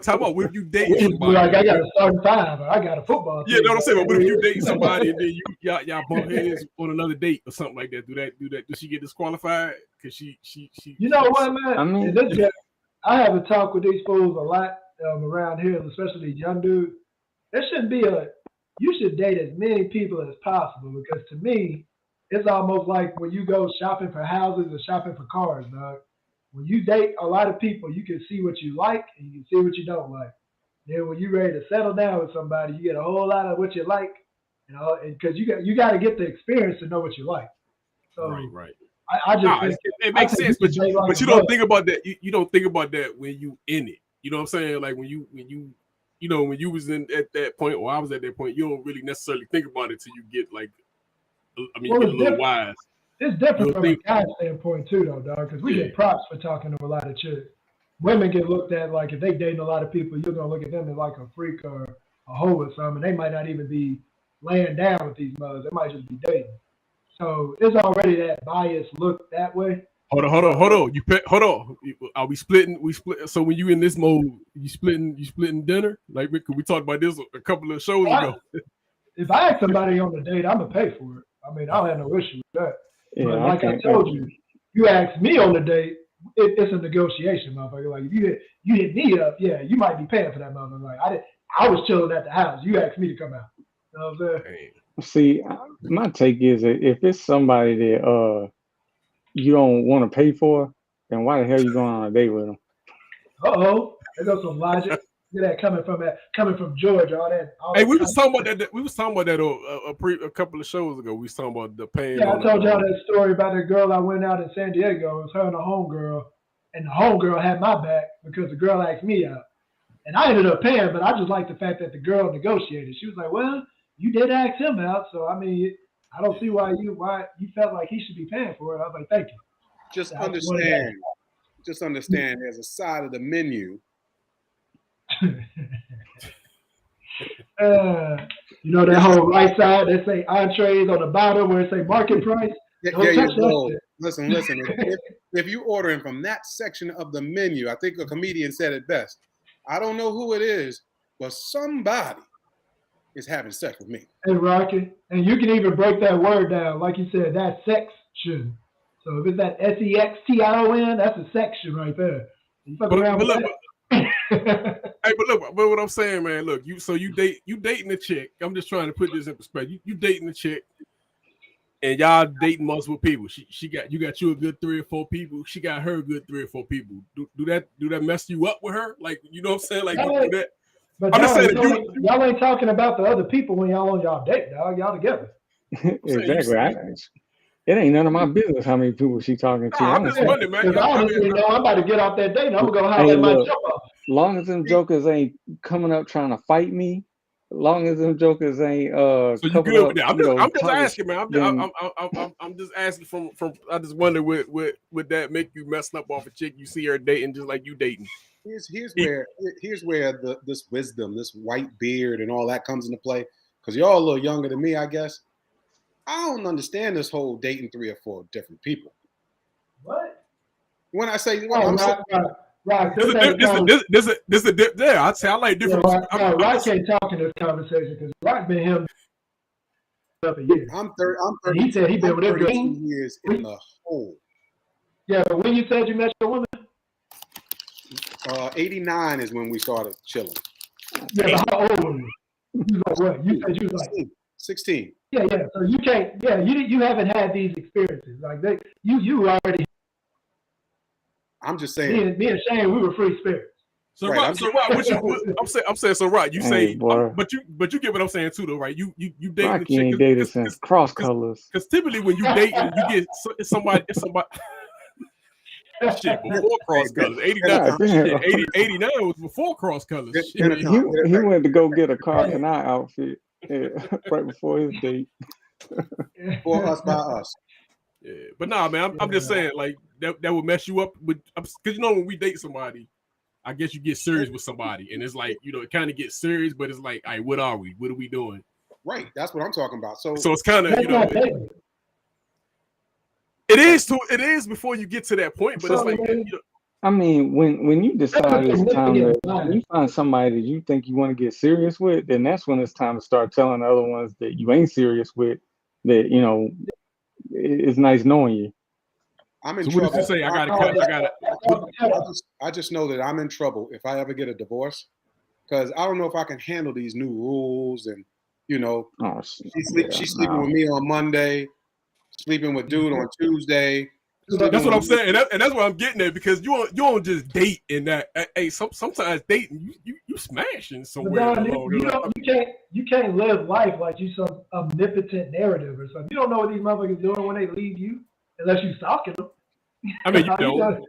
talk about what if you date somebody? Like I got a starting 5, or I got a football team. Yeah, know what I'm saying. But what if you date somebody and then y'all bump heads on another date or something like that? Do that? Does she get disqualified? Because she. You know what, man? I mean, I have a talk with these fools a lot around here, especially these young dudes. There shouldn't be you should date as many people as possible, because to me, it's almost like when you go shopping for houses or shopping for cars, dog. When you date a lot of people, you can see what you like and you can see what you don't like. Then when you're ready to settle down with somebody, you get a whole lot of what you like, because you got to get the experience to know what you like. So right. I just think it makes sense, but you don't think about that. You don't think about that when you in it. You know what I'm saying? Like when you was at that point, or I was at that point, you don't really necessarily think about it till you get like. I mean, you get a little wise. It's different from a guy standpoint too, though, dog. Because we get props for talking to a lot of chicks. Women get looked at like if they dating a lot of people, you're gonna look at them as like a freak or a hoe or something. They might not even be laying down with these mothers. They might just be dating. So it's already that bias look that way. Hold on. Are we splitting? We split. So when you in this mode, you splitting dinner? Like we talked about this a couple of shows ago. If I ask somebody on a date, I'm gonna pay for it. I mean, I don't have no issue with that. Yeah, but like I told you, you ask me on a date, it's a negotiation, motherfucker. Like if you hit me up, yeah, you might be paying for that motherfucker. Like I was chilling at the house. You asked me to come out. You know what I'm saying? See, my take is if it's somebody that you don't want to pay for, then why the hell you going on a date with them? There goes some logic. Look at that coming from Georgia. All we was talking about that. We was talking about that a couple of shows ago. We was talking about the pain. Yeah, I told y'all that story about that girl I went out in San Diego. It was her and a homegirl, and the homegirl had my back because the girl asked me out, and I ended up paying. But I just like the fact that the girl negotiated. She was like, "Well, you did ask him out, so I mean, I don't see why you felt like he should be paying for it." I was like, "Thank you." Just understand. There's a side of the menu. That whole right side that say entrees on the bottom where it say market price. There you go. Listen. If you ordering from that section of the menu, I think a comedian said it best. I don't know who it is, but somebody is having sex with me. Hey, Rocky, and you can even break that word down, like you said, that section. So if it's that SEXTION, that's a section right there. You fuck around with that. Hey, but what I'm saying, man, look, you dating a chick. I'm just trying to put this in perspective. You dating a chick, and y'all dating multiple people. You got you a good 3 or 4 people. She got her a good 3 or 4 people. Do that mess you up with her? Like, you know what I'm saying? Like, do that. But I'm just saying, y'all ain't talking about the other people when y'all on y'all date, dog. Y'all together. Exactly. It ain't none of my business how many people she talking to. I'm just wondering, man. I'm about to get off that date. I'm gonna go holler at my jump off. Long as them jokers ain't coming up trying to fight me, long as them jokers ain't so you good with that? I'm just asking, man. I'm just asking from. I just wonder would that make you messing up off a chick you see her dating just like you dating? Here's where this wisdom, this white beard, and all that comes into play. Because y'all a little younger than me, I guess. I don't understand this whole dating 3 or 4 different people. What? When I say, Right. Yeah, I'd say I like different. Rock can't talk in this conversation because Rock been him up a year. I'm 30. He said he been with every 32 years in the hole. Yeah, but when you said you met your woman, 89 is when we started chilling. Yeah, but how old were you? You was like what? You said you was like 16. Yeah. So you can't. Yeah, you haven't had these experiences like that. You already. I'm just saying. Me and Shane, we were free spirits. So right, I'm saying so right. You say, but you get what I'm saying too, though, right? You date Rocky the chick ain't dated since cross colors. Because typically when you dating, you get somebody. Shit, before cross colors. 89 was before cross colors. He went to go get a Car Canai outfit right before his date. For us, by us. Yeah, but nah, man, I'm just saying, like that would mess you up with, because when we date somebody, I guess you get serious with somebody, and it's like it kind of gets serious, but it's like, all right, what are we? What are we doing? Right, that's what I'm talking about. So it's kind of it is before you get to that point, but it's like I mean, when you decide it's time to, when you find somebody that you think you want to get serious with, then that's when it's time to start telling the other ones that you ain't serious with. That it's nice knowing you. I'm in so trouble. What did you say? I just know that I'm in trouble if I ever get a divorce, because I don't know if I can handle these new rules and she's sleeping with me on Monday, sleeping with dude on Tuesday. That's what I'm saying, and that's what I'm getting at, because you don't just date in that. Hey, sometimes dating you smashing somewhere. You can't live life like you some omnipotent narrative or something. You don't know what these motherfuckers doing when they leave you unless you stalking them. I mean, you don't.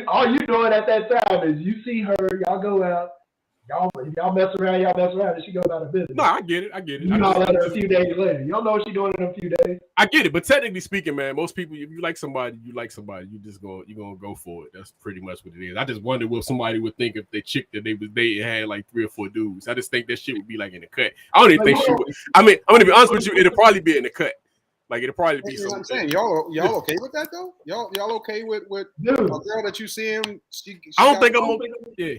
All you doing at that time is you see her, y'all go out, y'all mess around, and she goes out of business. No, I get it. You holler at her a few days later. You don't know what she's doing in a few days. I get it, but technically speaking, man, most people, if you like somebody, you you're gonna go for it. That's pretty much what it is. I just wonder what somebody would think if the chick that they was dating had like 3 or 4 dudes. I just think that shit would be like in the cut. I don't even think she would. I mean, I'm gonna be honest with you, it'll probably be in the cut. Like it'll probably be something. I'm saying, y'all okay with that though? Y'all okay with a girl that you see him? I don't think I'm okay. Yeah.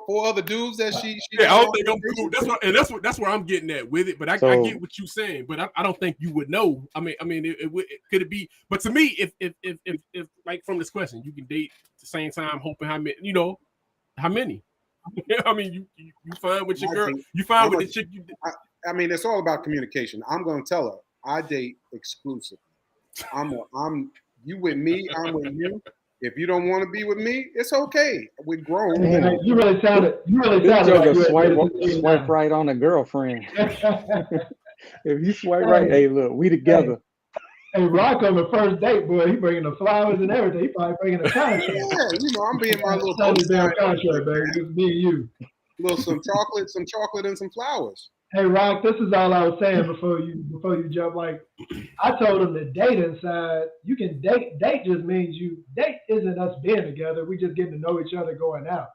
4 other dudes that she I don't think I'm cool. That's where I'm getting at with it. But I get what you're saying. But I don't think you would know. I mean, could it be? But to me, if like from this question, you can date at the same time, hoping how many? I mean, you find with your girl, you find with the chick. I mean, it's all about communication. I'm going to tell her I date exclusively. You with me, I'm with you. If you don't want to be with me, it's okay. We're grown. Man, you really sounded like swipe right on a girlfriend. If you swipe right, hey, look, we together. Hey, Rock on the first date, boy, he bringing the flowers and everything. He probably bringing a contract. Yeah, I'm being my little contract, baby. Just me and you. Some chocolate, and some flowers. Hey, Rock, this is all I was saying before you jump. Like, I told him the dating side, you can date. Date just means date isn't us being together. We just getting to know each other going out.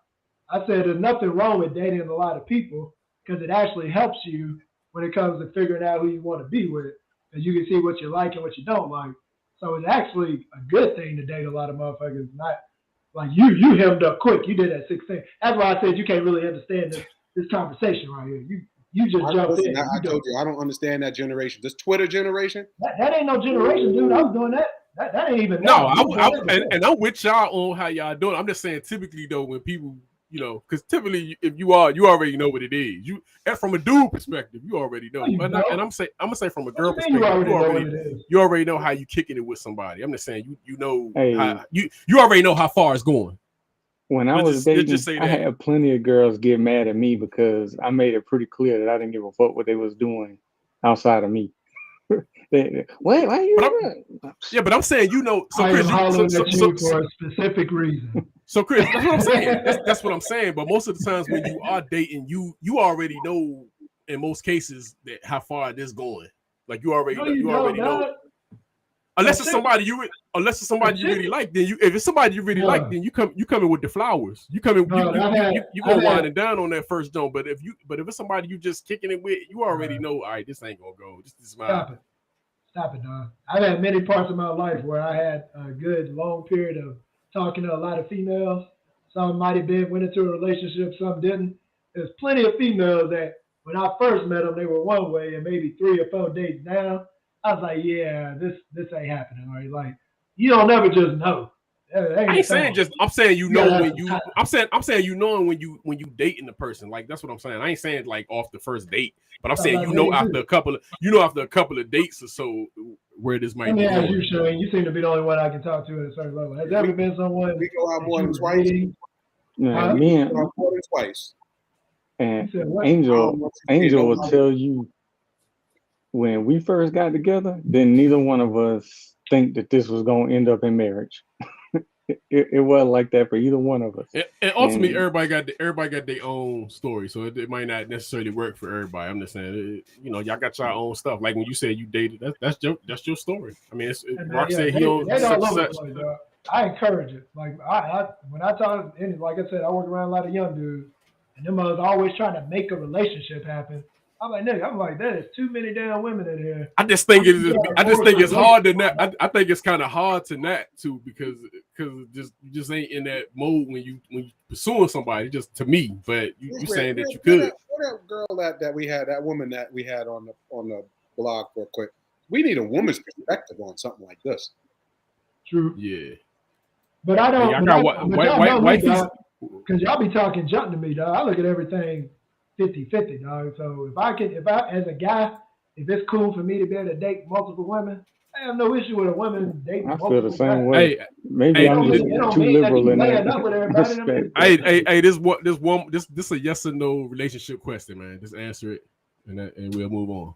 I said there's nothing wrong with dating a lot of people because it actually helps you when it comes to figuring out who you want to be with. Because you can see what you like and what you don't like. So it's actually a good thing to date a lot of motherfuckers. Not like you hemmed up quick. You did at 16. That's why I said you can't really understand this conversation right here. You just jumped in. I told you, I don't understand that generation. This Twitter generation? That ain't no generation, dude. I was doing that. That ain't even. No, and I'm with y'all on how y'all doing. I'm just saying, typically though, when people, because typically if you already know what it is. And from a dude perspective, you already know. And I'm gonna say from a girl perspective, you already know how you kicking it with somebody. I'm just saying, you know, how, you already know how far it's going. When I was dating, I had plenty of girls get mad at me because I made it pretty clear that I didn't give a fuck what they was doing outside of me. Why are you? But I'm saying, so Chris, for a specific reason. So Chris, that's what I'm saying. That's what I'm saying. But most of the times when you are dating, you already know in most cases that how far this going. Like you already know. unless it's somebody you really like, then if it's somebody you really like, then you come in with the flowers. You come in, you go winding down on that first joint. But if it's somebody you just kicking it with, you already know, all right, this ain't gonna go. This Stop it, dog. I've had many parts of my life where I had a good long period of talking to a lot of females. Some might have went into a relationship, some didn't. There's plenty of females that when I first met them, they were one way, and maybe 3 or 4 dates down, I was like, yeah, this ain't happening. Right? Like, you don't never just know. I ain't saying just. I'm saying you know when you. I'm saying you knowing when you dating the person. Like that's what I'm saying. I ain't saying like off the first date, but I'm saying after a couple of dates or so where this might be. Let me ask you, Shane. You seem to be the only one I can talk to at a certain level. Has there ever been someone we go out more than twice? Yeah, me and more than twice. And Angel will tell you when we first got together, then neither one of us think that this was gonna end up in marriage. It wasn't like that for either one of us. And ultimately, everybody got their own story, so it might not necessarily work for everybody. I'm just saying, y'all got your own stuff. Like when you said you dated, that's your story. I mean, Rock said he owns such. I encourage it. Like when I talk, and like I said, I work around a lot of young dudes, and them others always trying to make a relationship happen. I'm like, nigga, there's too many damn women in here. I just think it's hard to not. I think it's kind of hard to not too because you just ain't in that mode when you pursuing somebody. Just to me, but you saying that you could. That girl that we had, that woman that we had on the blog real quick. We need a woman's perspective on something like this. True. Yeah. But I don't. I got white because y'all be talking junk to me, dog. I look at everything 50-50, dog. So if I as a guy, if it's cool for me to be able to date multiple women, I have no issue with a woman dating multiple feel the same way. Maybe I'm just too liberal in that respect. Hey, this a yes or no relationship question, man. Just answer it, and we'll move on.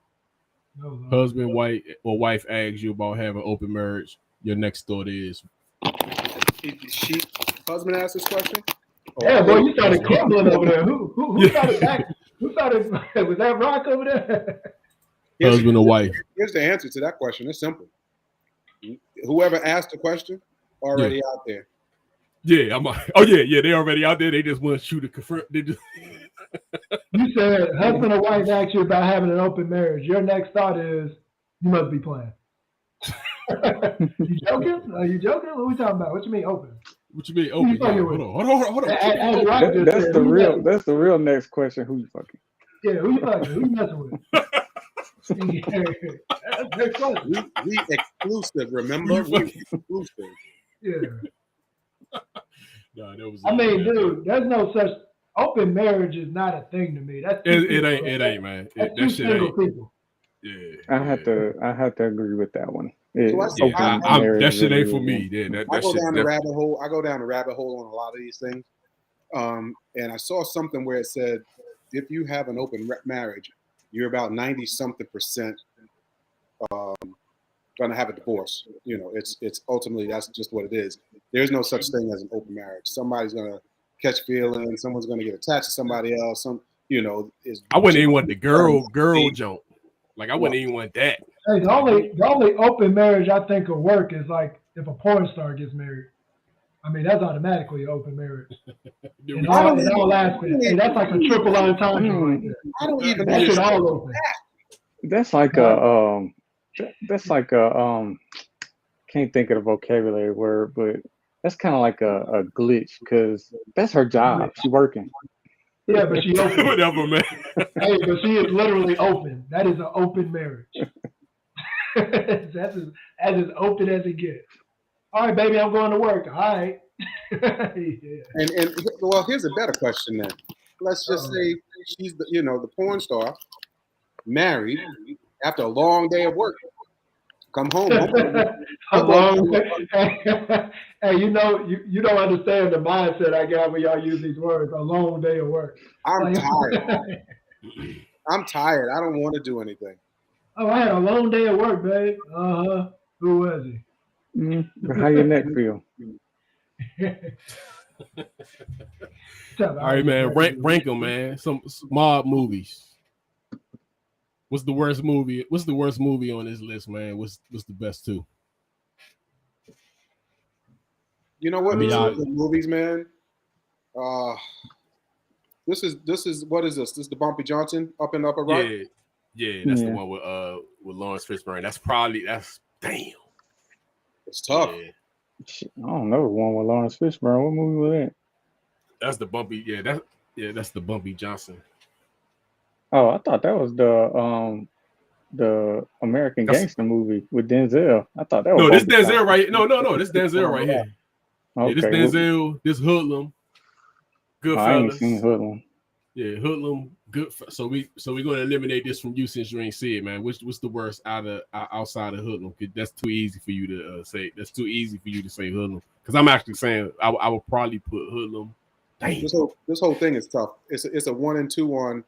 No. Husband, wife asks you about having open marriage. Your next thought is. Husband asked this question. Yeah, boy, you started crumbling over there. Who started back? Who started? Was that Rock over there? Husband or wife? Here's the answer to that question. It's simple. Whoever asked the question already out there. Yeah, they already out there. They just want you to confirm. You said husband or wife asked you about having an open marriage. Your next thought is you must be playing. You joking? Are you joking? What are we talking about? What you mean open? What you mean open? Hold on. That's the real next question. Who you fucking? Yeah, who you fucking? Who you messing with? Next question. We exclusive. Remember, we exclusive. Yeah. Nah, that was. I mean, dude, there's no such open marriage is not a thing to me. That's it ain't, man. That shit ain't. People. Yeah. I have to agree with that one. That shit ain't for me. Yeah, I go down the rabbit hole. I go down the rabbit hole on a lot of these things. And I saw something where it said, if you have an open marriage, you're about 90-something% going to have a divorce. It's ultimately that's just what it is. There's no such thing as an open marriage. Somebody's going to catch feelings. Someone's going to get attached to somebody else. I wouldn't even want the girl joke. Like I wouldn't even want that. Hey, the only open marriage I think will work is like if a porn star gets married. I mean, that's automatically an open marriage. Hey, that's like a triple entendre right there. I don't even. That shit all open. That's like can't think of the vocabulary word, but that's kind of like a glitch because that's her job. She's working. Yeah, but she open. Whatever, man. Hey, but she is literally open. That is an open marriage. That's as open as it gets. All right, baby, I'm going to work. All right. Yeah. And well, here's a better question then. Let's just say she's the porn star, married after a long day of work. Come home. Hey, you don't understand the mindset I got when y'all use these words. A long day of work. I'm tired. I'm tired. I don't want to do anything. Oh, I had a long day of work, babe. Who was he? How your neck feel? All right, man. Rank them, man. Some mob movies. What's the worst movie? What's the worst movie on this list, man? What's the best two? You know what? I mean, These movies, man. This is what is this? This is the Bumpy Johnson up and upper right. Yeah, that's the one with Lawrence Fishburne. That's damn. It's tough. Yeah. I don't know the one with Lawrence Fishburne. What movie was that? That's the Bumpy. That's the Bumpy Johnson. Oh, I thought that was the American Gangster movie with Denzel. I thought that was no. This Denzel right. No. This Denzel right here. Okay. Yeah, this Denzel. This Hoodlum. Goodfellas. I ain't seen Hoodlum. Yeah, Hoodlum. Good. So we're gonna eliminate this from you since you ain't see it, man. What's the worst outside of Hoodlum? That's too easy for you to say. That's too easy for you to say Hoodlum. Because I'm actually saying I would probably put Hoodlum. Damn. This whole thing is tough. It's a 1 and 2 on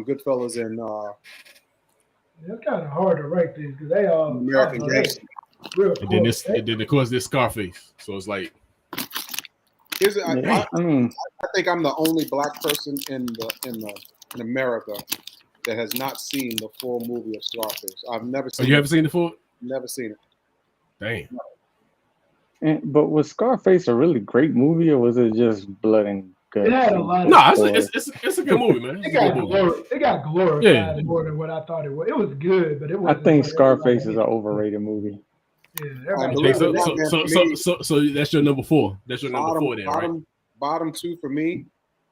Goodfellas and. It's kind of hard to rank these because they all American Gangster. And then of course there's Scarface. So it's like. I think I'm the only black person in America that has not seen the full movie of Scarface. I've never seen. You haven't seen the full? Never seen it. Damn. But was Scarface a really great movie, or was it just blood and guts? It had a lot. No, it's a good movie, man. It got glorified more than what I thought it was. It was good, but it was. I think Scarface is an overrated movie. Yeah, so that's your number 4. That's your number 4 then, right? Bottom 2 for me.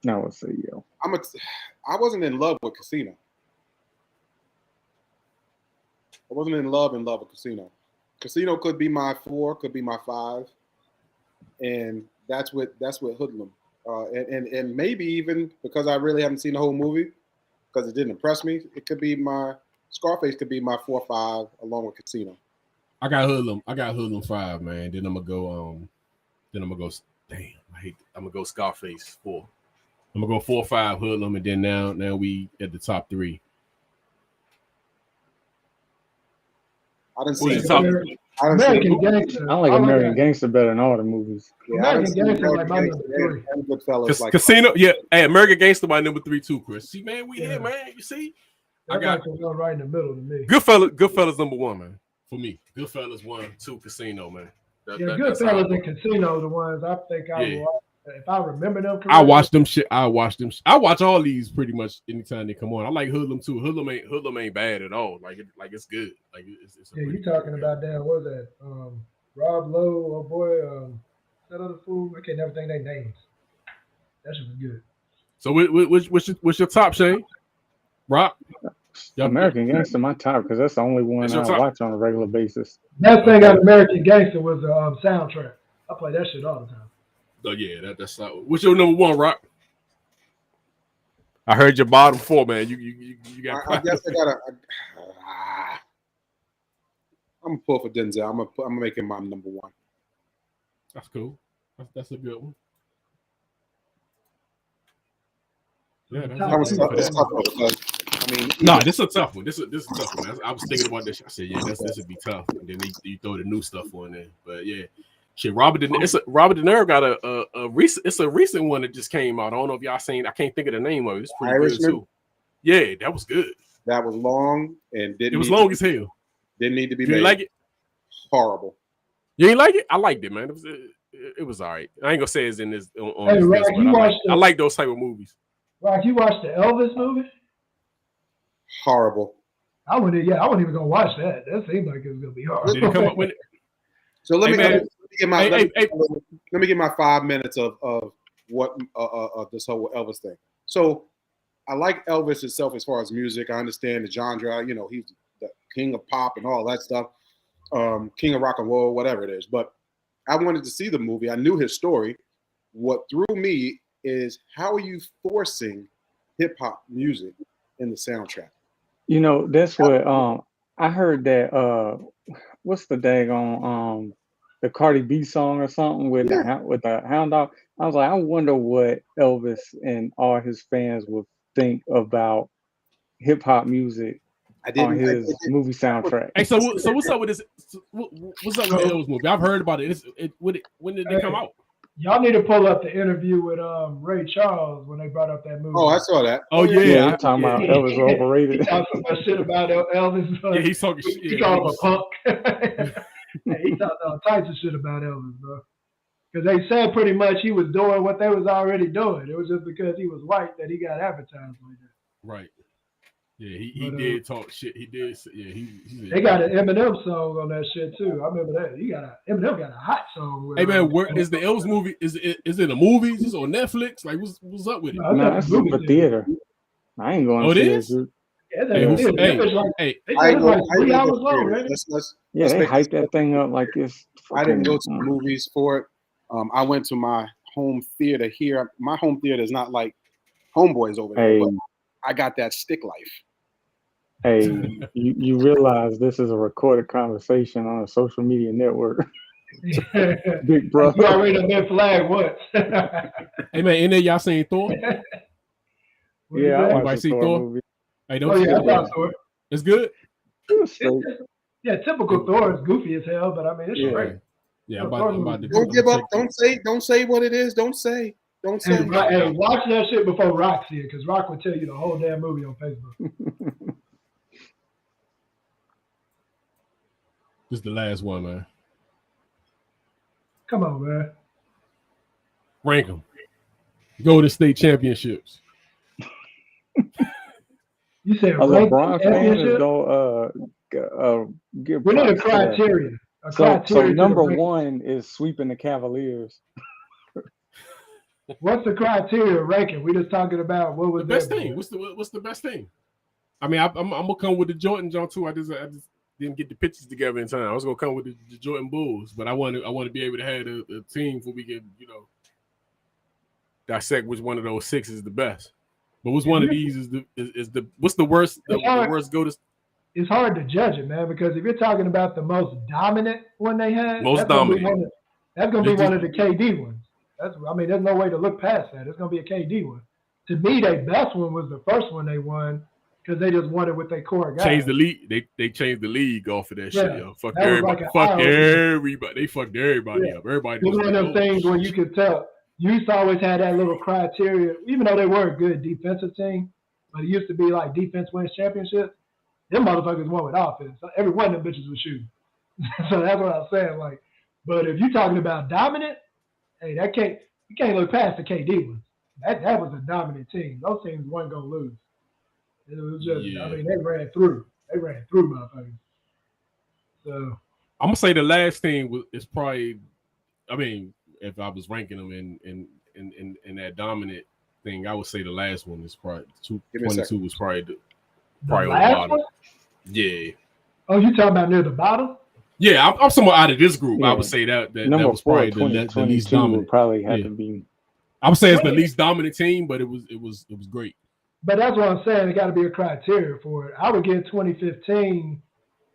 No, let's see, yo. I wasn't in love with Casino. I wasn't in love with Casino. Casino could be my 4, could be my 5, and that's what Hoodlum. And maybe even because I really haven't seen the whole movie, because it didn't impress me, it could be Scarface could be my 4 or 5 along with Casino. I got Hoodlum 5, man. Then I'm gonna go. Damn, I'm gonna go Scarface 4. I'm gonna go 4, 5 Hoodlum, and then now we at the top 3. I didn't see American Gangster. I like American Gangster better than all the movies. American Gangster like my number 3. Casino, Hey, American Gangster my number 3 too, Chris. See, man, we here, man. You see, I got to go right in the middle to me. Goodfellas number 1, man. For me, Goodfellas 1, 2, Casino, man. Goodfellas and Casino, the ones I think I will. If I remember them correctly. I watch them shit. I watch all these pretty much anytime they come on. I like Hoodlum too. Hoodlum ain't bad at all. Like it's good. Like it's you talking about that? What was that? Rob Lowe, oh boy, that other fool. I can't never think their names. That shit was good. So what's your top, Shane? Rock? American Gangster, my top, because that's the only one I watch on a regular basis. Best thing about American Gangster was the soundtrack. I play that shit all the time. Oh yeah, that's what's your number 1, Rock? I heard your bottom 4, man. You got. I guess I gotta. I'm gonna pull for Denzel. I'm gonna make him my number 1. That's cool. That's a good one. Yeah, that's tough because, this is a tough one. This is a tough one. I was thinking about this. I said, this would be tough. And then you throw the new stuff on there. But yeah, shit, Robert De Niro got a recent. It's a recent one that just came out. I don't know if y'all seen. I can't think of the name of it. It's pretty good too. Yeah, that was good. That was long and didn't. It was long as hell. Didn't need to be made. You like it? Horrible. You ain't like it? I liked it, man. It was all right. I ain't gonna say it's in this on this Rock, list, but I like those type of movies. Rock, you watched the Elvis movie? Horrible. I wasn't even gonna watch that. That seemed like it was gonna be hard. Did it come up with it? So let me get my 5 minutes of what this whole Elvis thing. So I like Elvis itself as far as music. I understand the genre. You know, he's the king of pop and all that stuff. King of rock and roll, whatever it is. But I wanted to see the movie. I knew his story. What threw me is how are you forcing hip hop music in the soundtrack? You know, that's what I heard that what's the daggone the Cardi B song or something with the Hound Dog. I was like, I wonder what Elvis and all his fans would think about hip hop music on his movie soundtrack. Hey, so what's up with this? What's up with the Elvis movie? I've heard about it. When did they come out? Y'all need to pull up the interview with Ray Charles when they brought up that movie. Oh, I saw that. Oh yeah, I'm talking about Elvis overrated. He talked some shit about Elvis. Yeah, he's talking shit. He called him a punk. He talked all types of shit about Elvis, bro. Because they said pretty much he was doing what they was already doing. It was just because he was white that he got advertised like that. Right. Yeah, he But, did talk shit. He did. Yeah, he they got an Eminem song on that shit too. I remember that. Eminem got a hot song. With, hey man, where is the Elves movie? Is it a movie? Is this on Netflix? Like, what's up with it? No, it's for theater. I ain't going Oh, to it see is? that. Hey, They I said it's like I 3 go hours to long, theaters. right? Yeah, they hyped that thing up like it's. I didn't go to the movies for it. I went to my home theater here. My home theater is not like Homeboys over there, but I got that stick life. Hey, you realize this is a recorded conversation on a social media network. Big brother. You already done been flagged once. Hey man, in there y'all seen Thor? Yeah, I Anybody watched see the Thor? movie. Hey, Oh yeah, I saw Thor. It's good. It was straight. Yeah, typical Thor is goofy as hell, but I mean it's great. Yeah, I'm about to Don't give up. Don't say what it is. Don't say. Hey, watch that shit before Rock see it, because Rock will tell you the whole damn movie on Facebook. This is the last one, man. Come on, man. Rank them. Golden State championships. You said a LeBron fan is gonna give. We need a criteria. So number one is sweeping the Cavaliers. What's the criteria ranking? We just talking about what was the best thing. What's the best thing? I mean, I'm gonna come with the Jordan John too. I just didn't get the pictures together in time. I was gonna come with the Jordan Bulls, but I want to be able to have a team where we can dissect which one of those six is the best. But which one of these is the what's the worst? The worst go to. It's hard to judge it, man, because if you're talking about the most dominant one they had, most dominant, that's gonna be one of the KD ones. There's no way to look past that. It's gonna be a KD one. To me, their best one was the first one they won because they just won it with their core guys. Changed the league. They changed the league off of that shit. Yo. Fuck everybody. They fucked everybody up. Everybody. It was one of them things where you could tell. You used to always have that little criteria, even though they were a good defensive team, but it used to be like defense wins championships. Them motherfuckers won with offense. So every one of them bitches was shooting. So that's what I was saying. Like, but if you're talking about dominant, hey, you can't look past the KD ones. That was a dominant team. Those teams weren't gonna lose. It was just, they ran through. They ran through motherfuckers. So I'm gonna say the last thing is probably. I mean, if I was ranking them in that dominant thing, I would say the last one is probably 22 was probably on the bottom. One? Yeah. Oh, you talking about near the bottom? Yeah, I'm somewhere out of this group. Yeah. I would say that was probably the least dominant. Would probably have to be. I would say it's the least dominant team, but it was great. But that's what I'm saying. It got to be a criteria for it. I would give 2015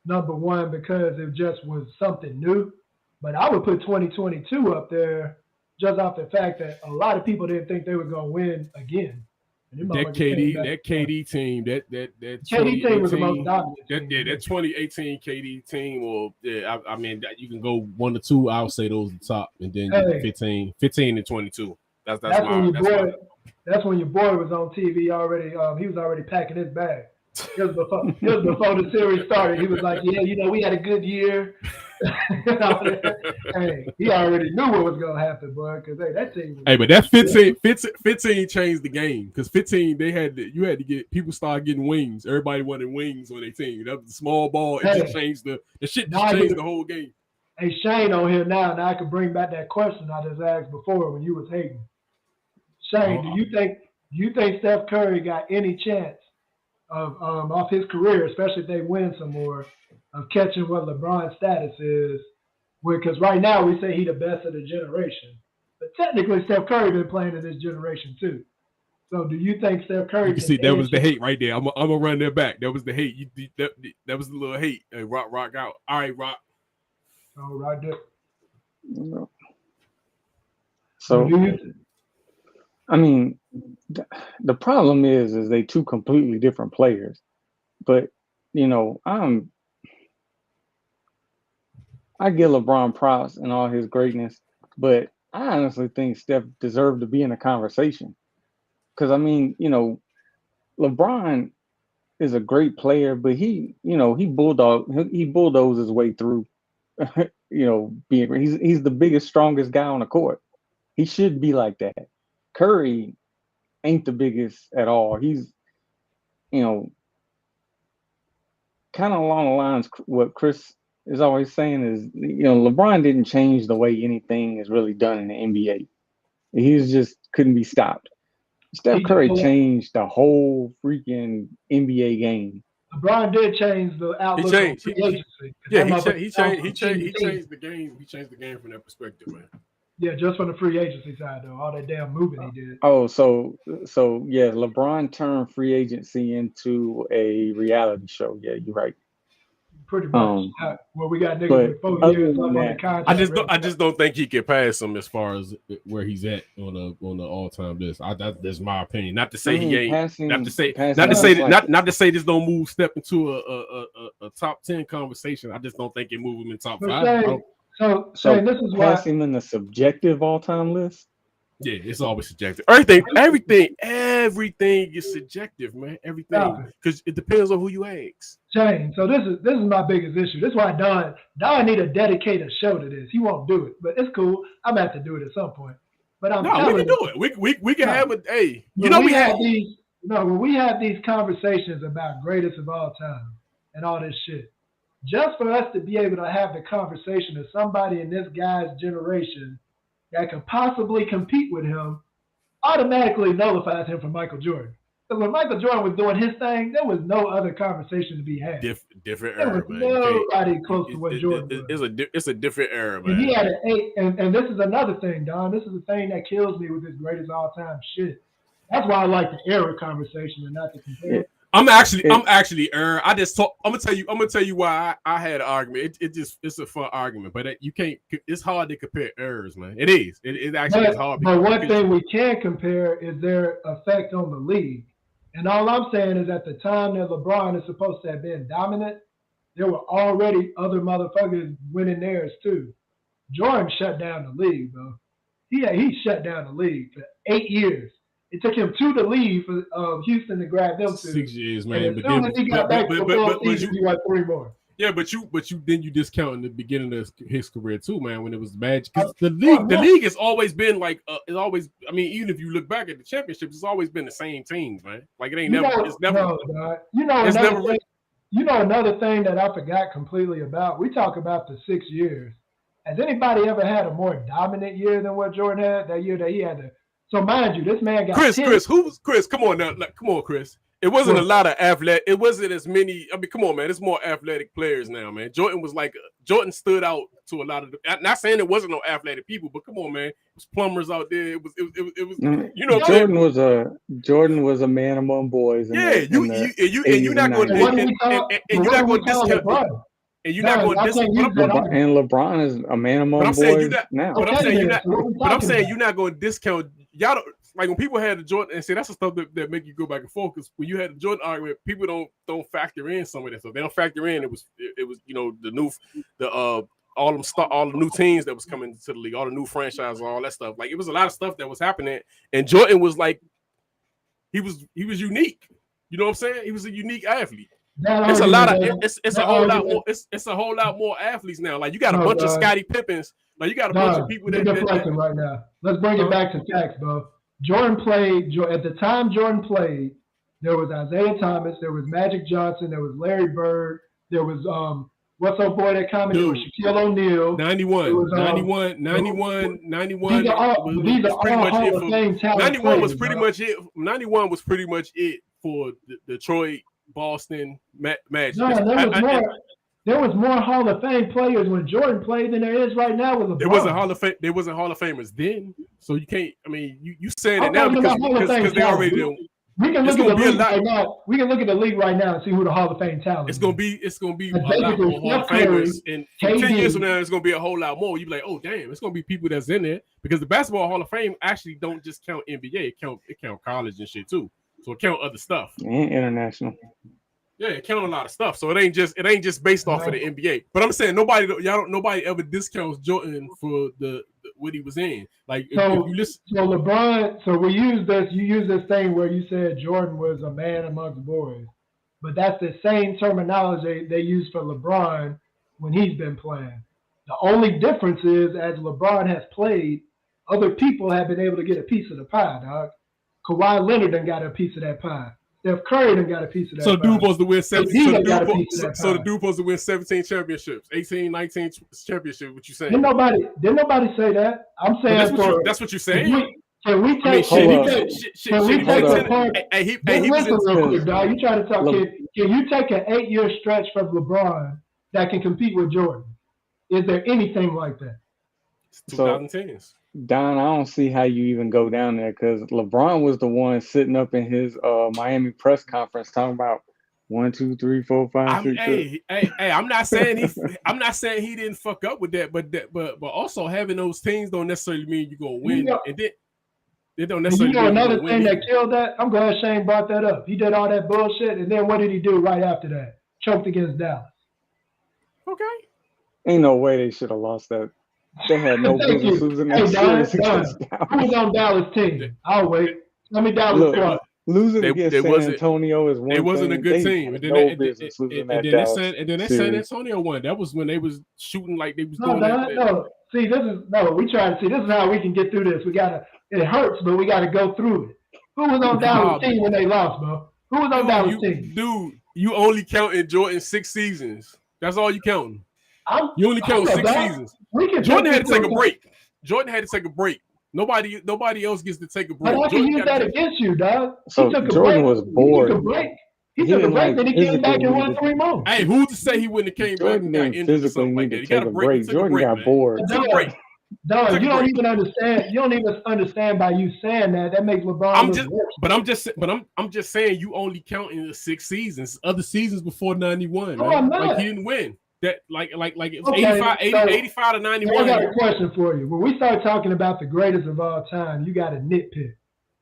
number one because it just was something new. But I would put 2022 up there just off the fact that a lot of people didn't think they were going to win again. That KD team, that KD team was the most dominant. That 2018 KD team, or I mean, you can go 1 or 2. I'll say those are the top, and then 15 and 22. That's when your boy was on TV already. He was already packing his bag. Just before the series started, he was like, "Yeah, we had a good year." Hey, he already knew what was gonna happen, boy. Because that team. But that 15 changed the game. Because 15, you had to get people started getting wings. Everybody wanted wings on their team. That was the small ball. It just changed the shit. Just changed the whole game. Hey, Shane on here now. Now I can bring back that question I just asked before when you was hating. Shane, do you think Steph Curry got any chance of off his career, especially if they win some more, of catching what LeBron's status is? Because right now we say he the best of the generation, but technically Steph Curry been playing in this generation too. So do you think Steph Curry? You can see that was the hate right there. I'm gonna run that back. That was the hate. That was the little hate. Hey, rock out. All right, Rock. Oh, right there. So. I mean, the problem is they two completely different players. But, I give LeBron props and all his greatness, but I honestly think Steph deserved to be in a conversation. Because, I mean, LeBron is a great player, but he bulldozed his way through. he's the biggest, strongest guy on the court. He should be like that. Curry ain't the biggest at all. He's, kind of along the lines what Chris is always saying is, LeBron didn't change the way anything is really done in the NBA. He just couldn't be stopped. Steph Curry changed the whole freaking NBA game. LeBron did change the outlook on free agency. Yeah, he changed the game. He changed the game from that perspective, man. Yeah, just from the free agency side, though. All that damn moving he did. Oh, so yeah, LeBron turned free agency into a reality show. Yeah, you're right. Pretty much. Well, we got niggas with 4 years left on the contract. I just don't think he can pass him as far as where he's at on the all-time list. That's my opinion. Not to say he ain't. Not to say this don't move step into a top 10 conversation. I just don't think it move him in top 5. So this is why passing in the subjective all-time list. Yeah, it's always subjective. Everything is subjective, man. Everything, because it depends on who you ask. Shane, so this is my biggest issue. This is why Don need to dedicate a show to this. He won't do it, but it's cool. I'm gonna have to do it at some point. But we can do it. We can have it. Hey, when we have these conversations about greatest of all time and all this shit, just for us to be able to have the conversation of somebody in this guy's generation that could possibly compete with him automatically nullifies him from Michael Jordan. Because when Michael Jordan was doing his thing, there was no other conversation to be had. Different there era, was man. Nobody close to what Jordan was. It's a different era, man. And he had an 8, and this is another thing, Don. This is the thing that kills me with this greatest all-time shit. That's why I like the era conversation and not the comparison. I'm actually I'm gonna tell you why I had an argument. It's a fun argument, but you can't. It's hard to compare errors, man. It is. It actually is hard. But one thing we can compare is their effect on the league. And all I'm saying is at the time that LeBron is supposed to have been dominant, there were already other motherfuckers winning theirs too. Jordan shut down the league, bro. He shut down the league for 8 years. It took him 2 to leave for Houston to grab them 2. 6 years, man. And as soon as he got back to the full season, he won 3 more. Yeah, but you discount in the beginning of his career too, man. When it was Magic, because the league has always been like it's always. I mean, even if you look back at the championships, it's always been the same teams, man. Like it ain't never. It's never. No, another thing that I forgot completely about. We talk about the 6 years. Has anybody ever had a more dominant year than what Jordan had? That year that he had to. So mind you, this man got Chris. Come on now, come on, Chris. It wasn't a lot of athletic. It wasn't as many. I mean, come on, man. It's more athletic players now, man. Jordan stood out to a lot of. Not saying it wasn't no athletic people, but come on, man. It was plumbers out there. It was. Jordan was a man among boys. You're not going to discount. And you're not going to discount. And LeBron is a man among boys now. But I'm saying you're not going to discount. Y'all don't, like when people had the Jordan and say that's the stuff that make you go back and forth. Because when you had the Jordan argument, people don't factor in some of that stuff. They don't factor in it was all the new teams that was coming to the league, all the new franchises, all that stuff. Like it was a lot of stuff that was happening, and Jordan was like he was unique. You know what I'm saying? He was a unique athlete. It's a lot of it's a whole lot more. It's a whole lot more athletes now. Like you got a bunch of Scottie Pippins. Like you got a bunch of people that right now. Let's bring it back to facts, bro. Jordan played at the time. Jordan played. There was Isaiah Thomas. There was Magic Johnson. There was Larry Bird. There was what's up, boy? That comment. There was Shaquille O'Neal. 91 was pretty much it. 91 was pretty much it. 91 was pretty much it for Detroit. Boston Magic. No, there was more Hall of Fame players when Jordan played than there is right now with LeBron. There wasn't Hall of Famers then, so you can't. I mean, you saying it now because they already do. We can look at the league right now. We can look at the league right now and see who the Hall of Fame talent. It's gonna be a lot more Hall of Famers, and 10 years from now, it's gonna be a whole lot more. You be like, oh damn, it's gonna be people that's in there because the Basketball Hall of Fame actually don't just count NBA, it count college and shit too. So it count other stuff and international. Yeah, it count a lot of stuff. So it ain't just based off of the NBA. But I'm saying nobody ever discounts Jordan for the what he was in. Like if you listen. So LeBron. So we use this. You use this thing where you said Jordan was a man amongst boys, but that's the same terminology they use for LeBron when he's been playing. The only difference is, as LeBron has played, other people have been able to get a piece of the pie, dog. Kawhi Leonard done got a piece of that pie. Steph Curry done got a piece of that So pie. dude supposed to win 17. So the dude supposed to win 17 championships, 18, 19 championships. What you saying? Didn't nobody say that. I'm saying that's what you're saying. Can we take? Can we take apart? Listen real quick, dog. You trying to talk? Can you take an 8-year stretch from LeBron that can compete with Jordan? Is there anything like that? It's 2010s. Don, I don't see how you even go down there because LeBron was the one sitting up in his Miami press conference talking about 1, 2, 3, 4, 5, 6. Hey, I'm not saying he didn't fuck up with that, but also having those teams don't necessarily mean you're gonna win. And then it don't necessarily. You know another thing that killed that? I'm glad Shane brought that up. He did all that bullshit, and then what did he do right after that? Choked against Dallas. Okay. Ain't no way they should have lost that. They had no business losing that series against Dallas. Who was on Dallas' team? I'll wait. Let me Dallas start. Losing against San Antonio is one thing. It wasn't a good team. And then San Antonio won. That was when they was shooting like they was doing that. No. See, this is how we can get through this. It hurts, but we got to go through it. Who was on Dallas' team when they lost, bro? Who was on Dallas' team? Dude, you only counting Jordan 6 seasons. That's all you counting. You only count 6 seasons. Jordan had to take a break. Nobody else gets to take a break. But I can use that against you, dog. So Jordan was bored. He took a break. He took a break, then he came back and won 3 more. Hey, who's to say he wouldn't have came back and got injured or something like that? He got a break. Jordan got bored. Dog, you don't even understand. You don't even understand by you saying that. That makes LeBron look worse. I'm just saying you only counting the 6 seasons. Other seasons before 91, man. I'm not. Like he didn't win. That like it was 85 to 91. I got a question for you. When we start talking about the greatest of all time, you got to nitpick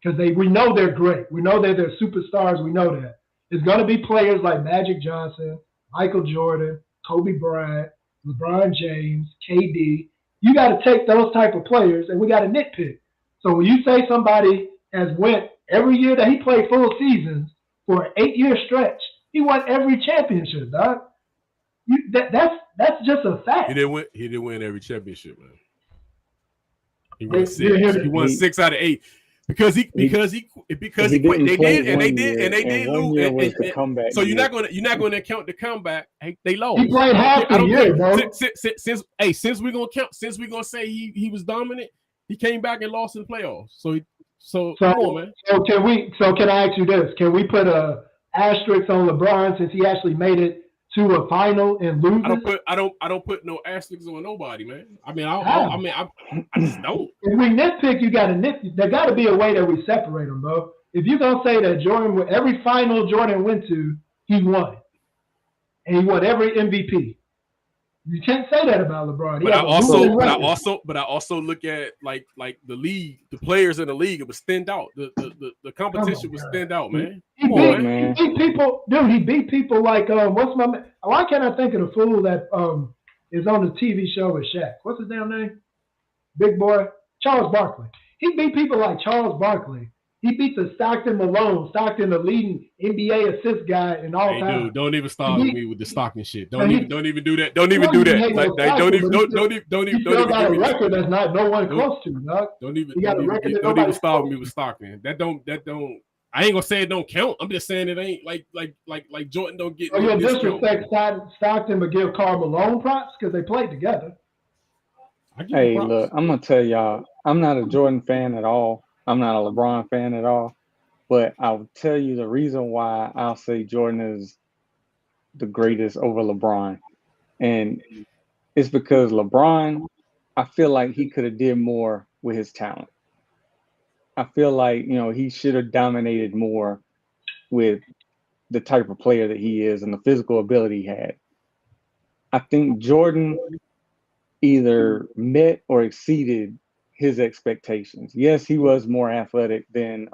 because we know they're great. We know that they're superstars. We know that. It's going to be players like Magic Johnson, Michael Jordan, Kobe Bryant, LeBron James, KD. You got to take those type of players, and we got to nitpick. So when you say somebody has went every year that he played full seasons for an 8-year stretch, he won every championship, dog. That's just a fact. He didn't win every championship, man. He won 6. He won 6 out of 8 because he quit. They did lose. So you're not gonna count the comeback. They lost. He played half the year, bro. Since we're gonna say he was dominant, he came back and lost in the playoffs. So come on, man. So can I ask you this? Can we put a asterisk on LeBron since he actually made it to a final and lose? I don't put no asterisks on nobody, man. I just don't. If we nitpick, you got to nitpick. There got to be a way that we separate them, bro. If you're gonna say that Jordan, every final Jordan went to, he won, and he won every MVP. You can't say that about LeBron. But I also look at like the league, the players in the league. It was thinned out. The competition was thinned out, man. He beat people, dude. He beat people like why can't I think of the fool that is on the TV show with Shaq? What's his damn name? Big boy, Charles Barkley. He beat people like Charles Barkley. He beat the Stockton Malone, the leading NBA assist guy in all time. Dude, don't even start with me with the Stockton shit. Don't even do that. Don't even do that. Don't even. He still got a record that's not no one close to, dog. Don't even start with me with Stockton. That don't. I ain't gonna say it don't count. I'm just saying it ain't like Jordan don't get. You'll disrespect Stockton, but give Karl Malone props because they played together. Hey, look, I'm gonna tell y'all, I'm not a Jordan fan at all. I'm not a LeBron fan at all, but I'll tell you the reason why I'll say Jordan is the greatest over LeBron. And it's because LeBron, I feel like he could have did more with his talent. I feel like, he should have dominated more with the type of player that he is and the physical ability he had. I think Jordan either met or exceeded his expectations. Yes, he was more athletic than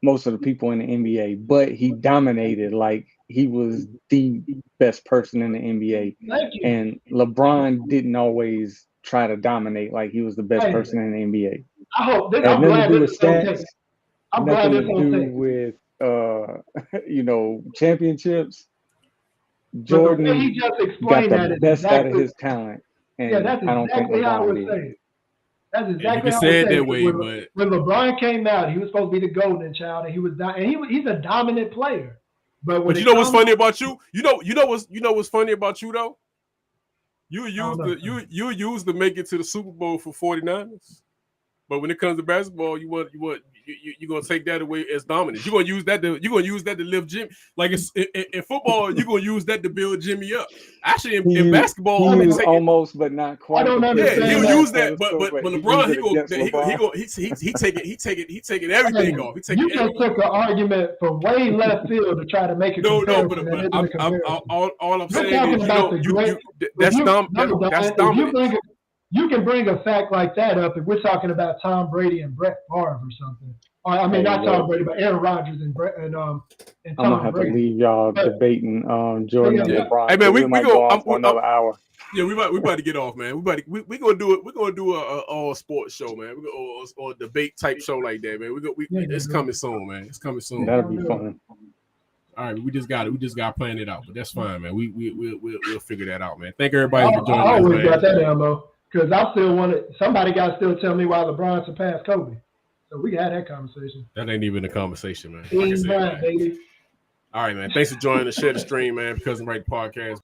most of the people in the NBA, but he dominated like he was the best person in the NBA. And LeBron didn't always try to dominate like he was the best person in the NBA. I hope this. I'm glad this stats, nothing to do with championships. But the way Jordan he just got explained the that is best out of exactly, his talent, yeah, and that's I don't think exactly how I LeBron would did. say it. That's You exactly can how I say would it say that it. way, but When LeBron came out, he was supposed to be the golden child, and he's a dominant player. But when you it know what's comes, funny about you? You know what's funny about you though? You I don't know. you use to make it to the Super Bowl for 49ers. But when it comes to basketball, you're gonna take that away as dominance. You're gonna use that to lift Jimmy. Like in football, you're gonna use that to build Jimmy up. Actually, in basketball, He I'm gonna used take it. almost, but not I quite don't to put Yeah, Jimmy he'll understand on a use that. that, pedestal, but he LeBron, used it against LeBron. he taking everything Hey, off. He you taking just everything. took an argument from way left field to try to make a No, comparison that but isn't a comparison. all I'm We're saying talking is about the great. If that's you no, that's Don, if dominance. you can bring a fact like that up if we're talking about Tom Brady and Brett Favre or something. Or, I mean, Hey, not Tom look, Brady, but Aaron Rodgers and I'm gonna Tom have to Brady. leave y'all But debating Jordan and yeah, LeBron Hey man, because we we might go go. on for another hour. Yeah, we about to get off, man. We gonna do it. We're gonna do a all sports show, man. We go or a debate type show like that, man. It's coming soon, man. It's coming soon. That'll be fun. All right, we just got to plan it out, but that's fine, man. We'll figure that out, man. Thank everybody for joining I us, always got man. that ammo because I still want it. Somebody got to still tell me why LeBron surpassed Kobe. So we had that conversation. That ain't even a conversation, man. Like I Team said, Bryant, man. baby. All right, man. Thanks for joining the Share the Stream, man. Because I'm right podcast.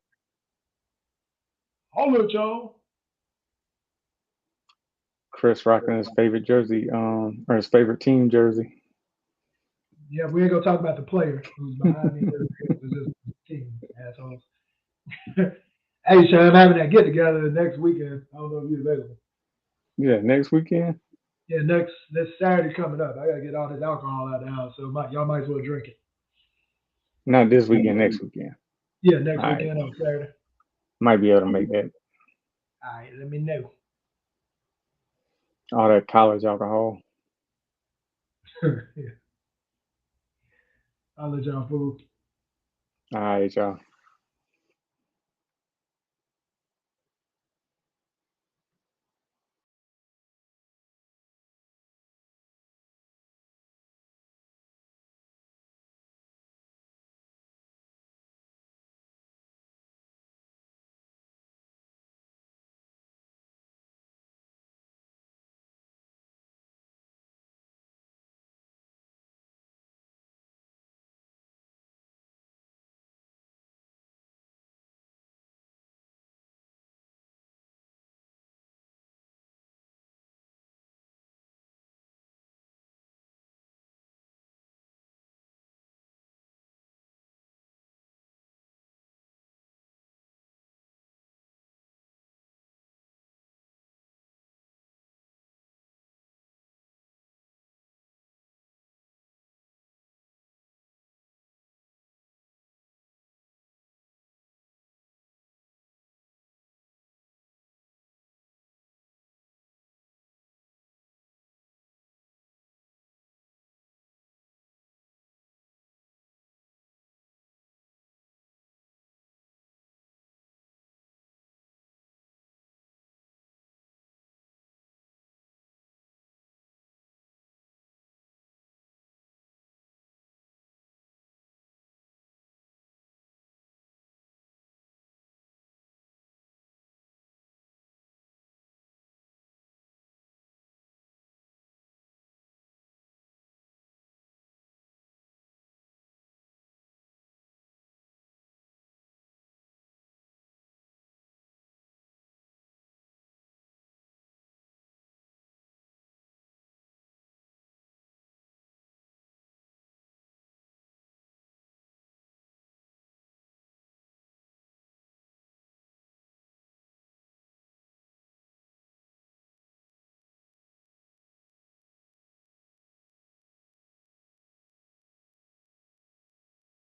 Holla, y'all. Chris rocking his favorite jersey, or his favorite team jersey. Yeah, we ain't gonna talk about the player who's behind me. It's just the team, assholes. Hey, Sean, I'm having that get together next weekend. I don't know if you're available. Yeah, next weekend. Yeah, this Saturday coming up. I gotta get all this alcohol out of the house, so y'all might as well drink it. Not this weekend, next weekend. Yeah, next All weekend right. on Saturday. Might be able to make that. All right, let me know. All that college alcohol. Yeah. I'll let y'all fool. All right, y'all.